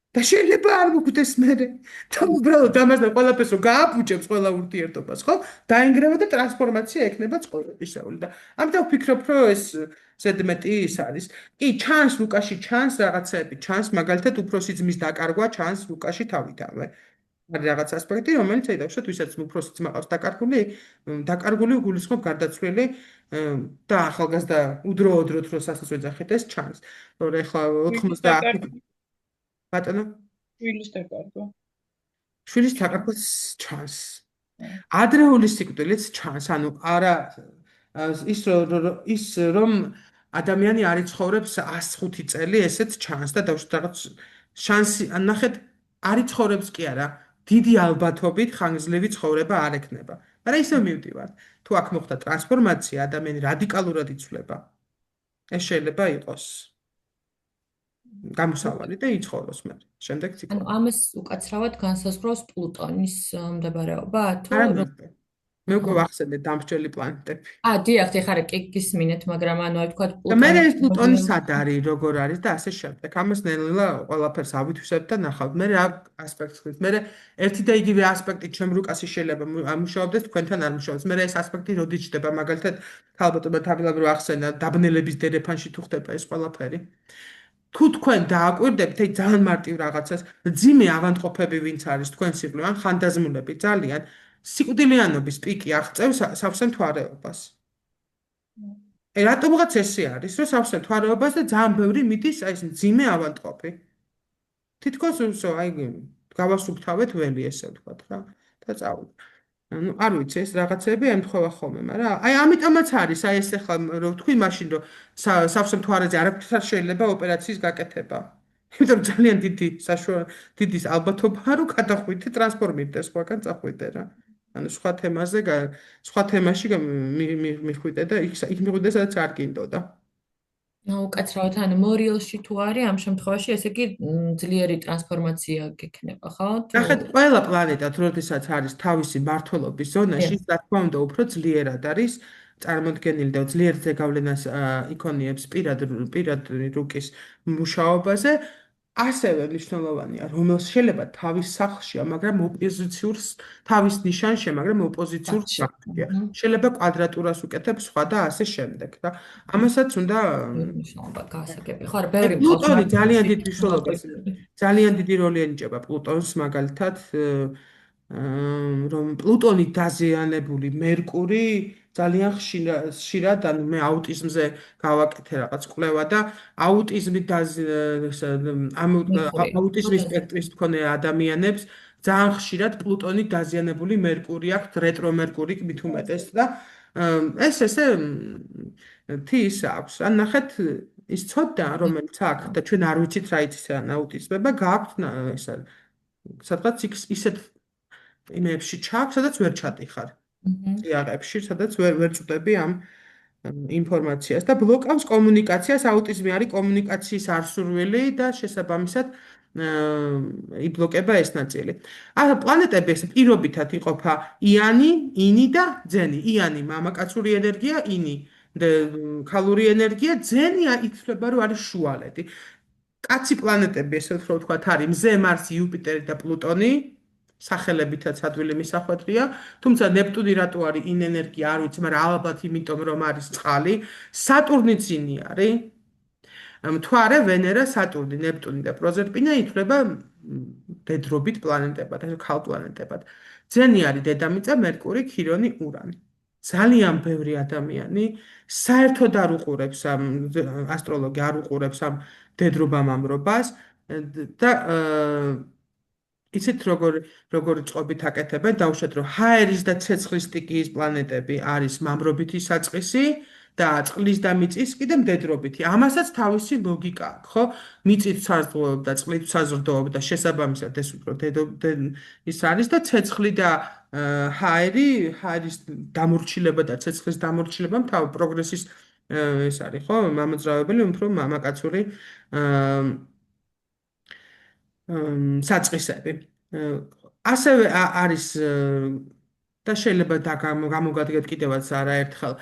და შეიძლება არ მოგვდეს მერე. და უბრალოდ ამასთან ყველაფერს რომ გააფუჭებს ყველა ურთიერთობას, ხო? დაინგრევა და ტრანსფორმაცია ექნება ცხოვრებისეული და ამიტომ ვფიქრობ, რომ ეს ზედმეტი ის არის. კი, ჩანს რუკაში ჩანს რაღაცები, ჩანს მაგალითად უფროსი ძმის დაკარგვა, ჩანს რუკაში თავიდანვე. არის რაღაც ასპექტი, რომელიც ეძახოთ, ვისაც უფროსი ძმა ყავს დაკარგული გულისხმობ გარდაცვლილი და ახალგაზრდა უდრო-უდრო დროს ასაც ეძახეთ, ეს ჩანს. რომ ეხლა 90 ბატონო შვილის დაკარგვა. შვილის დაკარგვაც ჩანს. ადრეული სიკვდილიც ჩანს, ანუ არა ის რომ ადამიანი არ იცხოვრებს 105 წელი, ესეც ჩანს და დავშვით რაღაც შანსი, ნახეთ, არ იცხოვრებს კი არა, დიდი ალბათობით ხანგრძლივი ცხოვრება არ ექნება. მაგრამ ისე მივდივართ, თუ აქ მოხდა ტრანსფორმაცია, ადამიანი რადიკალურად იცვლება. ეს შეიძლება იყოს გამოსავალი და იცხოვროს მე. შემდეგ ციკლი. ანუ ამას უკაცრავად განსაზღვრავს პლუტონის მდებარეობა, თუ მე უკვე ვახსენე დამრჩელი პლანეტები. დიახ, ეხლა კი გისმინეთ, მაგრამ ანუ აი თქვა და მე ეს პლუტონი სად არის, როგორ არის და ასე შემდეგ. ამას ნელ-ნელა ყველაფერს ავითვისებ და ნახავთ. მე რა ასპექტს ხვით. მე ერთი და იგივე ასპექტი ჩემ რუკაში შეიძლება ამუშავდეს, თქვენთან არ მუშაობს. მე ეს ასპექტი როდი ჩდება, მაგალითად, ქალბატონმა თავილაბრო ახსენა დაბნელების დერეფანში თუ ხდება ეს ყველაფერი. თუ თქვენ დააკვირდებით, აი ძალიან მარტივ რაღაცას, ძიმე ავანტყოფები ვინც არის თქვენ სიკვდილში, ან ხანდაზმულები ძალიან სიკვდილიანობის პიკი აღწევს სავსე მთვარეობას. რატომღაც ესე არის, რომ სავსე მთვარეობას და ძალიან ბევრი მიდის აი ეს ძიმე ავანტყოფი. თითქოს უსო აი გავასუფთავეთ ველი ესე ვთქვათ რა და წავიდეთ. ну, არ ვიცი, ეს რაღაცები ემთხვევა ხოლმე, მაგრამ აი ამიტომაც არის, აი ეს ახლა რომ ვთქვი მაშინ, რომ სავსე მთვარეზე არაფერს არ შეიძლება ოპერაციის გაკეთება. იმიტომ რომ ძალიან დიდი ალბათობაა, რომ გადახვიდე ტრანსფორმირდე სხვაგან წახვიდე რა. ანუ სხვა თემაზე, სხვა თემაში მიხვიდე და იქ მიხვიდე, სადაც არ გინდოდა. უკაცრავად, ანუ მორილში თუ არის ამ შემთხვევაში, ესე იგი ძლიერი ტრანსფორმაცია გექნება, ხო? ნახეთ, ყველა პლანეტა, როდესაც არის თავისი მმართველობის ზონაში, რა თქმა უნდა, უფრო ძლიერად არის წარმოდგენილი და ძლიერ ზეგავლენას იქონიებს პირად რუკის მუშაობაზე. ასევე მნიშვნელოვანია, რომელს შეიძლება თავის სახლშია, მაგრამ ოპოზიციურს თავის ნიშანშია, მაგრამ ოპოზიციურს გახდია. შეიძლება კვადრატურას უკეთებს სხვა და ასე შემდეგ და ამასაც უნდა მნიშვნელობა გასაგები. ხო, არა, ბევრი პლუტონი ძალიან დიდი მნიშვნელობას, ძალიან დიდი როლი ენიჭება პლუტონს მაგალითად, რომ პლუტონი დაზიანებული მერკური ძალიან ხშირად, ანუ მე აუტიზმზე გავაკეთე რაღაც კვლევა და აუტიზმის სპექტრის მქონე ადამიანებს ძალიან ხშირად პლუტონი დაზიანებული მერკური აქვთ, რეტრო მერკური მით უმეტეს და ეს ესე თის აქვს. ან ნახეთ ის ცოდნა, რომელიც აქვს და ჩვენ არ ვიცით რა იცის რა აუტიზმება, გააქვთ ესა სადღაც ისეთ იმებში ჩაქვს, სადაც ვერ ჩატიხარ. იარებში, სადაც ვერ წვდები ამ ინფორმაციას და ბლოკავს კომუნიკაციას. აუტიზმი არის კომუნიკაციის არსურველი და შესაბამისად იბლოკება ეს ნაწილი. პლანეტები ეს პირობითად იყოფა იანი, ინი და ძენი. იანი მამაკაცური ენერგია, ინი ქალური ენერგია, ძენი ითვლება რომ არის შუალედი. კაცი პლანეტები ესე ვთქვათ არის მზე, მარსი, იუპიტერი და პლუტონი. სახელებითაც ადვილი მისახვედრია, თუმცა ნეპტუნი რატო არის ინ ენერგია არ ვიცი, მაგრამ ალბათ იმიტომ რომ არის წყალი, სატურნიც ინი არის. მთვარე, ვენერა, სატურნი, ნეპტუნი და პროზერპინა ითვლება დედრობით პლანეტებად, ანუ ქალ პლანეტებად. ძენი არის დედამიწა, მერკური, ქირონი, ურანი. ძალიან ბევრი ადამიანი საერთოდ არ უყურებს ამ ასტროლოგი არ უყურებს ამ დედრობამამრობას და იცით როგორი წყობით აკეთებენ, დაუშვათ რომ ჰაერის და ცეცხლის სტიქიის პლანეტები არის მამრობითი საწყისი და წყლის და მიწის კიდე მდედრობითი. ამასაც თავისი ლოგიკა აქვს, ხო? მიწით საზრდოობ და წყლით საზრდოობ და შესაბამისად ეს უფრო ის არის და ცეცხლი და ჰაერის დამორჩილება და ცეცხლის დამორჩილება თავ პროგრესის ეს არის, ხო? მამოძრავებელი უფრო მამაკაცური საწყისები. ასევე არის და შეიძლება გამოგადგეთ კიდევაც არაერთხელ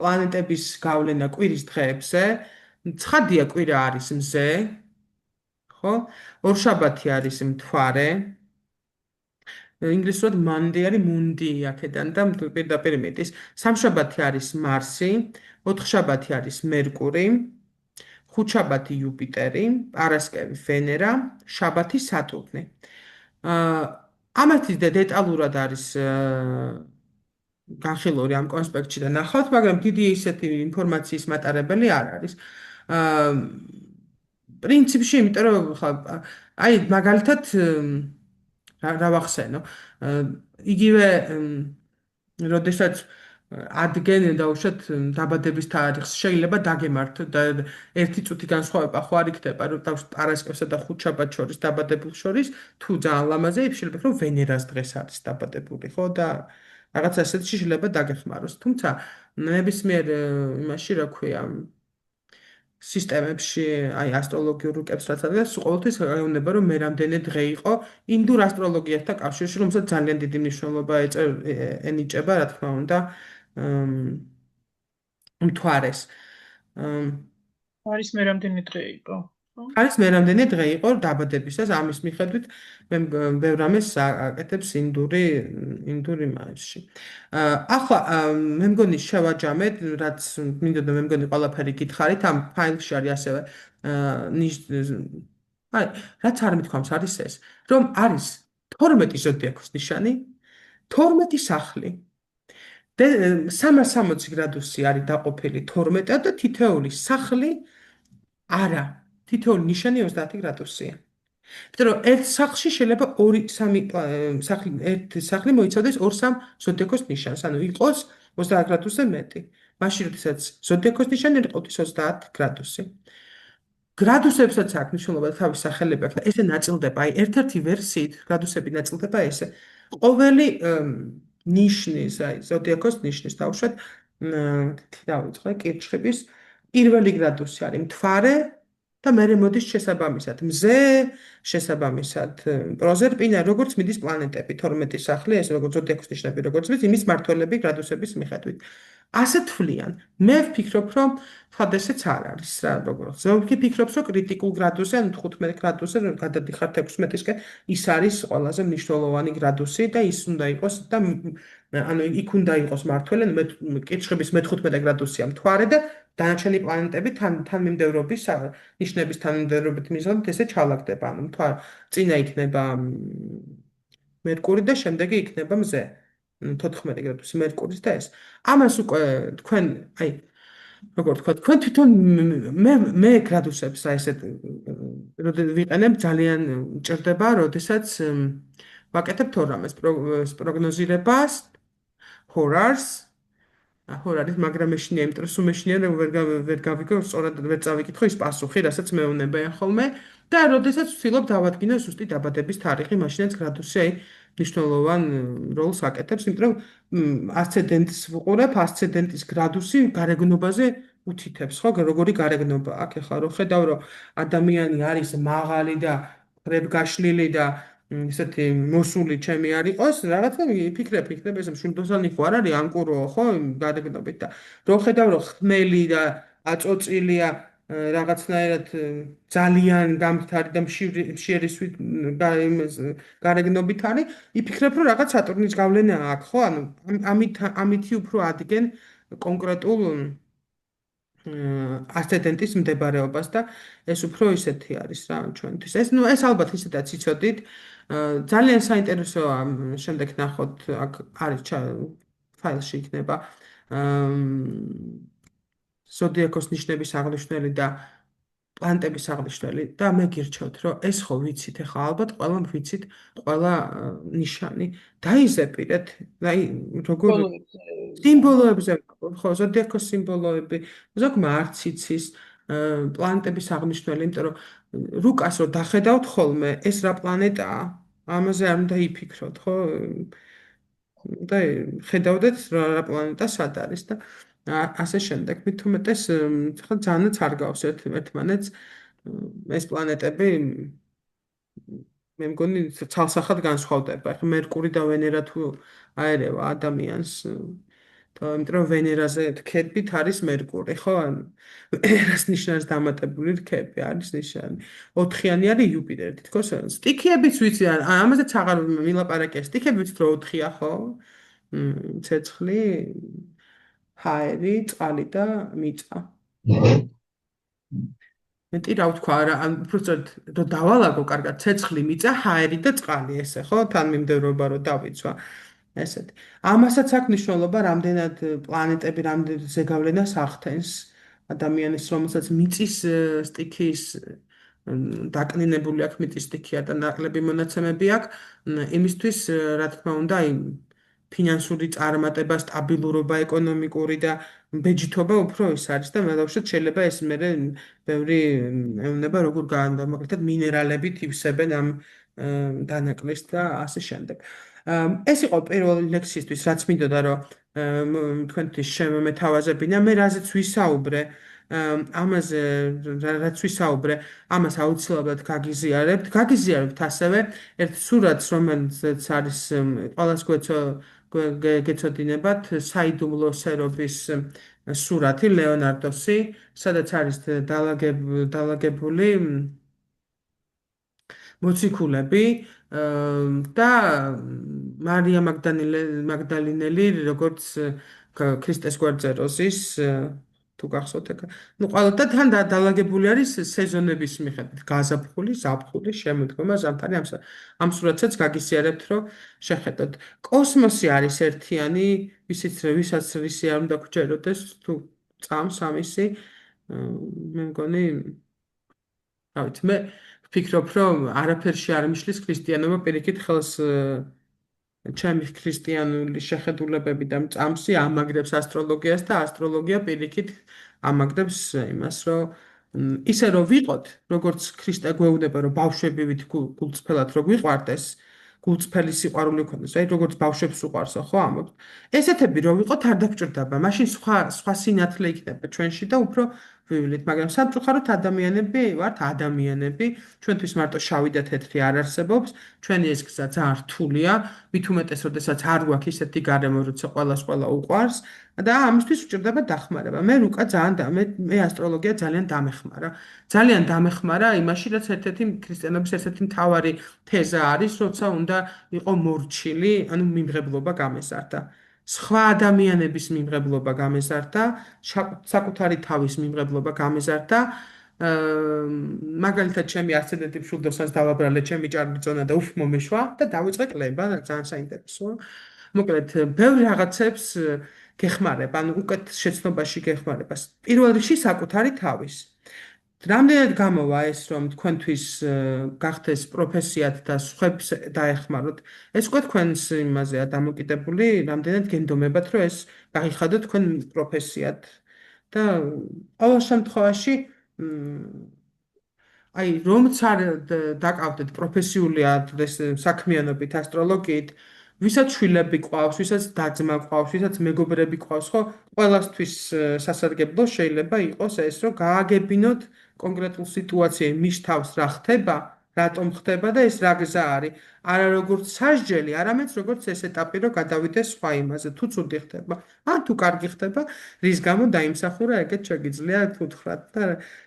პლანეტების გავლენა კვირის დღეებზე. ცხადია კვირა არის მზე, ხო? ორშაბათი არის მთვარე. ინგლისურად Monday არის Mundi აქედან და პირდაპირ მეტის. სამშაბათი არის მარსი, ოთხშაბათი არის მერკური. ხუთშაბათი იუპიტერი, პარასკევი ვენერა, შაბათი სატურნი. ამათი დეტალურად არის განხილული ამ კონსპექტში და ნახავთ, მაგრამ დიდი ისეთი ინფორმაციის მატარებელი არ არის. პრინციპში, იმიტომ რომ აი მაგალითად რა ვახსენო. იგივე როდესაც ადგენენ დაუშვათ დაბადების თარიღს შეიძლება დაგემართო და ერთი წუთი განსხვავება ხო არ იქნება რომ პარასკევსა და ხუთშაბათს შორის დაბადებულ შორის თუ ძალიან ლამაზია შეიძლება რომ ვენერას დღეს არის დაბადებული ხო და რაღაც ასეთში შეიძლება დაგეხმაროს თუმცა ნებისმიერ იმაში რა ქვია სისტემებში აი ასტროლოგიურ რუკებს რაც არის ყოველთვის გაიგონება რომ მე რამდენი დღე იყო ინდურ ასტროლოგიასთან კავშირში რომელსაც ძალიან დიდი მნიშვნელობა ენიჭება რა თქმა უნდა მთვარეს არის მე რამდენი დღე იყო არის მე რამდენი დღე იყო დაბადებისას ამის მიხედვით მე ბევრ რამეს აკეთებს ინდური მასში. ახლა მე მგონი შევაჯამეთ, რაც მინდოდა მე მგონი ყველაფერი გითხარით ამ ფაილში არის ასევე აი რაც არ მithქვამს არის ეს, რომ არის 12 ზოდიაქოს ნიშანი, 12 სახლი. 360 გრადუსი არის დაყოფილი 12-ად და თითოეული სახლი არა, თითოეული ნიშანი 30 გრადუსია. იმიტომ რომ ერთ სახლში შეიძლება 2-3 სახლი ერთი სახლი მოიცავდეს 2-3 ზოდიაქოს ნიშანს, ანუ იყოს 30 გრადუსზე მეტი. მაშინ როდესაც ზოდიაქოს ნიშანი იყოს 30 გრადუსი. გრადუსებსაც აქვს მნიშვნელობა თავის სახელები აქვს და ესე ნაწილდება, აი ერთ-ერთი ვერსიით გრადუსები ნაწილდება ესე. ყოველი ნიშნის, აი ზოდიაქოს ნიშნის თავშად დავიწყე კირჩხიბის პირველი გრადუსი არის მთვარე და მერე მოდის შესაბამისად მზე, შესაბამისად პროზერპინა, როგორც მიდის პლანეტები, 12 სახლი, ეს როგორც ზოდიაქოს ნიშნები, როგორც მის იმის მართველები გრადუსების მიხედვით. ასე თვლიან. მე ვფიქრობ, რომ ხადესეც არ არის რა, როგორც. ზოგი ფიქრობს, რომ კრიტიკულ გრადუსზე, ანუ 15 გრადუსზე გადადიხართ 16-ისკენ, ის არის ყველაზე მნიშვნელოვანი გრადუსი და ის უნდა იყოს და ანუ იქ უნდა იყოს მართველი, კირჩხიბის მე-15 გრადუსია მთვარე და დანარჩენი პლანეტები თანმიმდევრობის ნიშნების თანმიმდევრობით მიზნით ესე ჩალაგდება. ანუ მთვარე წინა იქნება მერკური და შემდეგი იქნება მზე. 14 გრადუსი მერკურის და ეს. ამას უკვე თქვენ, აი, როგორ თქვა, თქვენ თვითონ მე გრადუსებს აი ესეთ ვიყენებ ძალიან მჭირდება, როდესაც ვაკეთებ თორამეს პროგნოზირებას, ჰორარს ჰორარის, მაგრამ მეშინია, იმიტომ რომ სულ მეშინია რომ ვერ გავიგო, სწორად ვერ წავიკითხო ის პასუხი, რასაც მეუნებიან ხოლმე და როდესაც ვცდილობ დავადგინო ზუსტი დაბადების თარიღი, მაშინაც გრადუსი აი მნიშვნელოვან როლს აკეთებს, იმიტომ რომ ასცენდენტს ვუყურებ, ასცენდენტის გრადუსი გარეგნობაზე უთითებს, ხო, როგორი გარეგნობა აქვს. ეხლა რო ხედავ, რომ ადამიანი არის მაღალი და ხრებგაშლილი და ესეთი მოსული ჩემი არ იყოს, რაღაცა ვიფიქრებ, ეს მშვიდობიანი ხო არ არის, ანკუროა, ხო, გარეგნობით და რო ხედავ, რომ ხმელი და აწოწილია რაღაცნაირად ძალიან გამხდარი და მშიერისვით გარეგნობით არის, იფიქრებ, რომ რაღაც სატურნის გავლენა აქვს, ხო? ანუ ამითი უფრო ადგენ კონკრეტულ ასცენდენტის მდებარეობას და ეს უფრო ისეთი არის რა ჩვენთვის. ეს ალბათ ისედაც იცოდით. ძალიან საინტერესოა შემდეგ ნახოთ, აქ არის ფაილში იქნება ზოდიაქოს ნიშნების აღნიშვნელი და პლანეტების აღნიშვნელი და მე გირჩევთ, რომ ეს ხო ვიცით, ეხლა ალბათ ყველა ვიცით, ყველა ნიშანი დაიზეპირეთ, აი როგორ სიმბოლოებზე, ხო, ზოდიაქოს სიმბოლოები, ზოგმა არც იცის პლანეტების აღნიშვნელი, იმიტომ რომ რუკას რო დახედავთ ხოლმე, ეს რა პლანეტაა, ამაზე არ უნდა იფიქროთ, ხო? და ხედავდეთ რა პლანეტა სად არის და ასე შემდეგ. მით უმეტეს ხა ძალიანაც არ გავს ერთმანეთს ეს პლანეტები მე მგონი ცალსახად განსხვავდება. ხა მერკური და ვენერა თუ აერევა ადამიანს იმიტომ რომ ვენერაზე რქებით არის მერკური, ხო? ანუ ვენერას ნიშნავს დამატებული რქები არის ნიშანი. 4-იანი არის იუპიტერი, თითქოს სტიქიებიც ვიცი, ამაზეც აღარ ვილაპარაკე, სტიქები ვიცით რომ 4-ია, ხო? ცეცხლი, ჰაერი, წყალი და მიწა. მეტი რა ვთქვა, უბრალოდ რომ დავალაგო კარგად, ცეცხლი, მიწა, ჰაერი და წყალი ესე, ხო? თანმიმდევრობა რომ დავიცვა. ესეთი. ამასაც აქვს მნიშვნელობა, რამდენად პლანეტები, რამდენად ზეგავლენას ახდენს ადამიანის, რომელსაც მიწის სტიქის დაკნინებული აქვს მიწის სტიქია და ნაკლები მონაცემები აქვს, იმისთვის, რა თქმა უნდა, ფინანსური წარმატება, სტაბილურობა ეკონომიკური და ბეჯითობა უფრო ის არის და მედავშეთ შეიძლება ეს მერე ბევრი ეუბნება როგორ მაგალითად მინერალებით ივსებენ ამ დანაკლისს და ასე შემდეგ. ეს იყო პირველი ლექსისთვის, რაც მინდოდა რომ თქვენთვის შემომეთავაზებინა, მე რაზეც ვისაუბრე, ამაზე რაც ვისაუბრე, ამას აუცილებლად გაგიზიარებთ ასევე ერთ სურათს, რომელიც არის ყველას გეცოდინებათ, საიდუმლო სერობის სურათი ლეონარდოსი, სადაც არის დალაგებული მოციქულები და მარია მაგდალინელი, როგორც ქრისტეს გვერდზე როზის თუ გახსოვთ ეგ. ყველა და თან დალაგებული არის სეზონების მიხედვით, გაზაფხული, ზაფხული, შემოდგომა, ზამთარი, ამ სურათსაც გაგისიარებთ, რომ შეხედოთ. კოსმოსი არის ერთიანი, ვისაც რისი არ უნდა გჯეროდეს, თუ წამს ამისი, მე მგონი, რავით, მე ვფიქრობ, რომ არაფერში არ მიშლის ქრისტიანობა პირიქით ხელს ჩემი ქრისტიანული შეხედულებები და წამსი ამაგრებს ასტროლოგიას და ასტროლოგია პირიქით ამაგრებს იმას, რომ ისე რომ ვიყოთ, როგორც ქრისტე გვეუბნება, რომ ბავშვებივით გულწრფელად რო გვიყვარდეს, გულწრფელი სიყვარული გქონდეს, აი როგორც ბავშვებს უყვარსო, ხო ამბობთ. ესეთები რო ვიყოთ არ დაგჭირდება, მაშინ სხვა სინათლე იქნება ჩვენში და უფრო ვივლით, მაგრამ სამწუხაროდ ადამიანები ვართ ადამიანები, ჩვენთვის მარტო შავი და თეთრი არ არსებობს, ჩვენი ეს გზა ძალიან რთულია, მით უმეტეს, როდესაც არ გვაქვს ისეთი გარემო, როცა ყველას ყველა უყვარს და ამისთვის ვჭირდება დახმარება. მე რუკა მე ასტროლოგია ძალიან დამეხმარა. ძალიან დამეხმარა იმაში, რაც ერთ-ერთი ქრისტიანობის ერთ-ერთი მთავარი თეზა არის, როცა უნდა იყო მორჩილი, ანუ მიმღებლობა გამეზარდა. სხვა ადამიანების მიმღებლობა გამეზარდა, საკუთარი თავის მიმღებლობა გამეზარდა. მაგალითად, ჩემი ასცენდენტი მშვილდოსანს დავაბრალე, ჩემი ჭარბი და უფ მომეშვა და დავიწყე კლება, ძალიან საინტერესოა. მოკლედ, ბევრი რაღაცებს გეხმარება, ანუ უკეთ შეცნობაში გეხმარება. პირველ რიგში საკუთარი თავის. რამდენად გამოვა ეს, რომ თქვენთვის გახდეს პროფესიად და სხვებს დაეხმაროთ, ეს უკვე თქვენს იმაზეა დამოკიდებული, რამდენად გენდომებათ, რომ ეს გაიხადოთ თქვენ პროფესიად. და ყოველ შემთხვევაში, აი, რომც არ დაკავდეთ პროფესიული საქმიანობით, ასტროლოგიით, ვისაც შვილები ყავს, ვისაც და-ძმა ყავს, ვისაც მეგობრები ყავს, ხო, ყველასთვის სასარგებლო შეიძლება იყოს ეს, რომ გააგებინოთ კონკრეტულ სიტუაციებში მის თავს რა ხდება, რატომ ხდება და ეს რა გზა არის. არა როგორც სასჯელი, არამედ როგორც ეს ეტაპი, რომ გადავიდეს სხვა იმაზე, თუ ცუდი ხდება, ან თუ კარგი ხდება, რის გამო დაიმსახურა, ეგეც შეგიძლია თუთხრათ და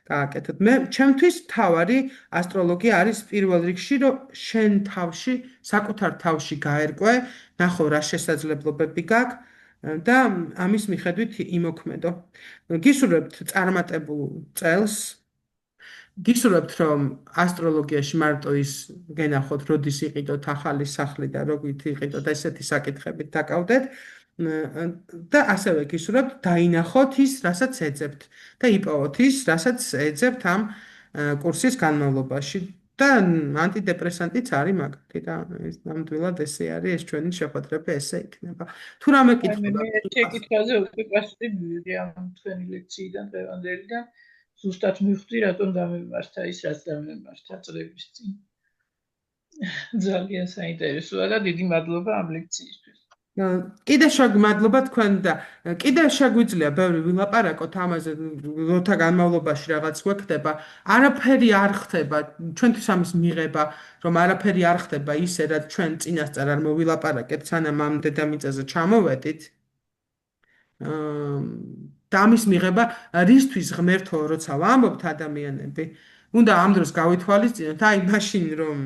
გააკეთოთ. ჩემთვის მთავარი ასტროლოგია არის პირველ რიგში, რომ შენ თავში, საკუთარ თავში გაერკვე, ნახო რა შესაძლებლობები გაქვს და ამის მიხედვით იმოქმედო. გისურვებთ წარმატებულ წელს. გისურვებთ, რომ ასტროლოგიაში მარტო ის გენახოთ, როდის იყიდოთ ახალი სახლი და როგორ იყიდოთ ესეთი საკითხებით დაკავდეთ და ასევე გისურვებთ დაინახოთ ის, რასაც ეძებთ და იპოვოთ ის, რასაც ეძებთ ამ კურსის განმავლობაში და ანტიდეპრესანტიც არის მაგათი და ნამდვილად ესე არის, ეს ჩვენი შეხვედრები ესე იქნება. თუ რამე კითხვა მე შეკითხვაზე უკვე პასუხი მივიღე ამ თქვენი ლექციიდან დღევანდელიდან. ზუსტად მივხვდი, რატომ დამემართა ის, რაც დამემართა წლების წინ. ძალიან საინტერესოა და დიდი მადლობა ამ ლექციისთვის. კიდე მადლობა თქვენ და კიდე შეგვიძლია ბევრი ვილაპარაკოთ ამაზე, როთა განმავლობაში რაღაც გვექნება, არაფერი არ ხდება, ჩვენთვის ამის მიღება, რომ არაფერი არ ხდება ისე, რაც ჩვენ წინასწარ არ მოვილაპარაკეთ, სანამ ამ დედამიწაზე ჩამოვედით. და ამის მიღება რისთვის ღმერთო, როცა ვამბობთ ადამიანები, უნდა ამ დროს გავითვალისწინოთ, აი მაშინ რომ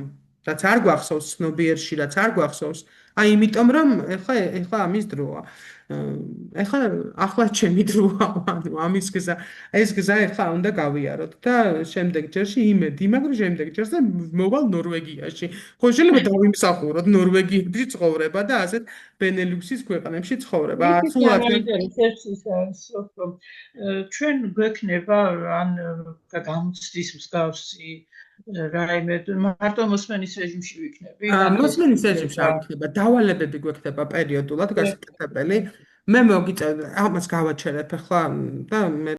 რაც არ გვახსოვს ცნობიერში, რაც არ გვახსოვს, აი იმიტომ რომ ეხლა ამის დროა. ახლა ჩემი დროა, ანუ ამის გზა, ეს გზა ეხლა უნდა გავიაროთ და შემდეგ ჯერში იმედი, მაგრამ შემდეგ ჯერზე მოვალ ნორვეგიაში. ხო შეიძლება დავიმსახუროთ ნორვეგიაში ცხოვრება და ასეთ ბენელუქსის ქვეყნებში ცხოვრება. ჩვენ გვექნება ან გამოცდის მსგავსი რაიმე მარტო მოსმენის რეჟიმში ვიქნები. მოსმენის რეჟიმში არ ვიქნება, დავალებები გვექნება პერიოდულად გასაკეთებელი. მე მოგიწევ ამას გავაჩერებ ახლა და მე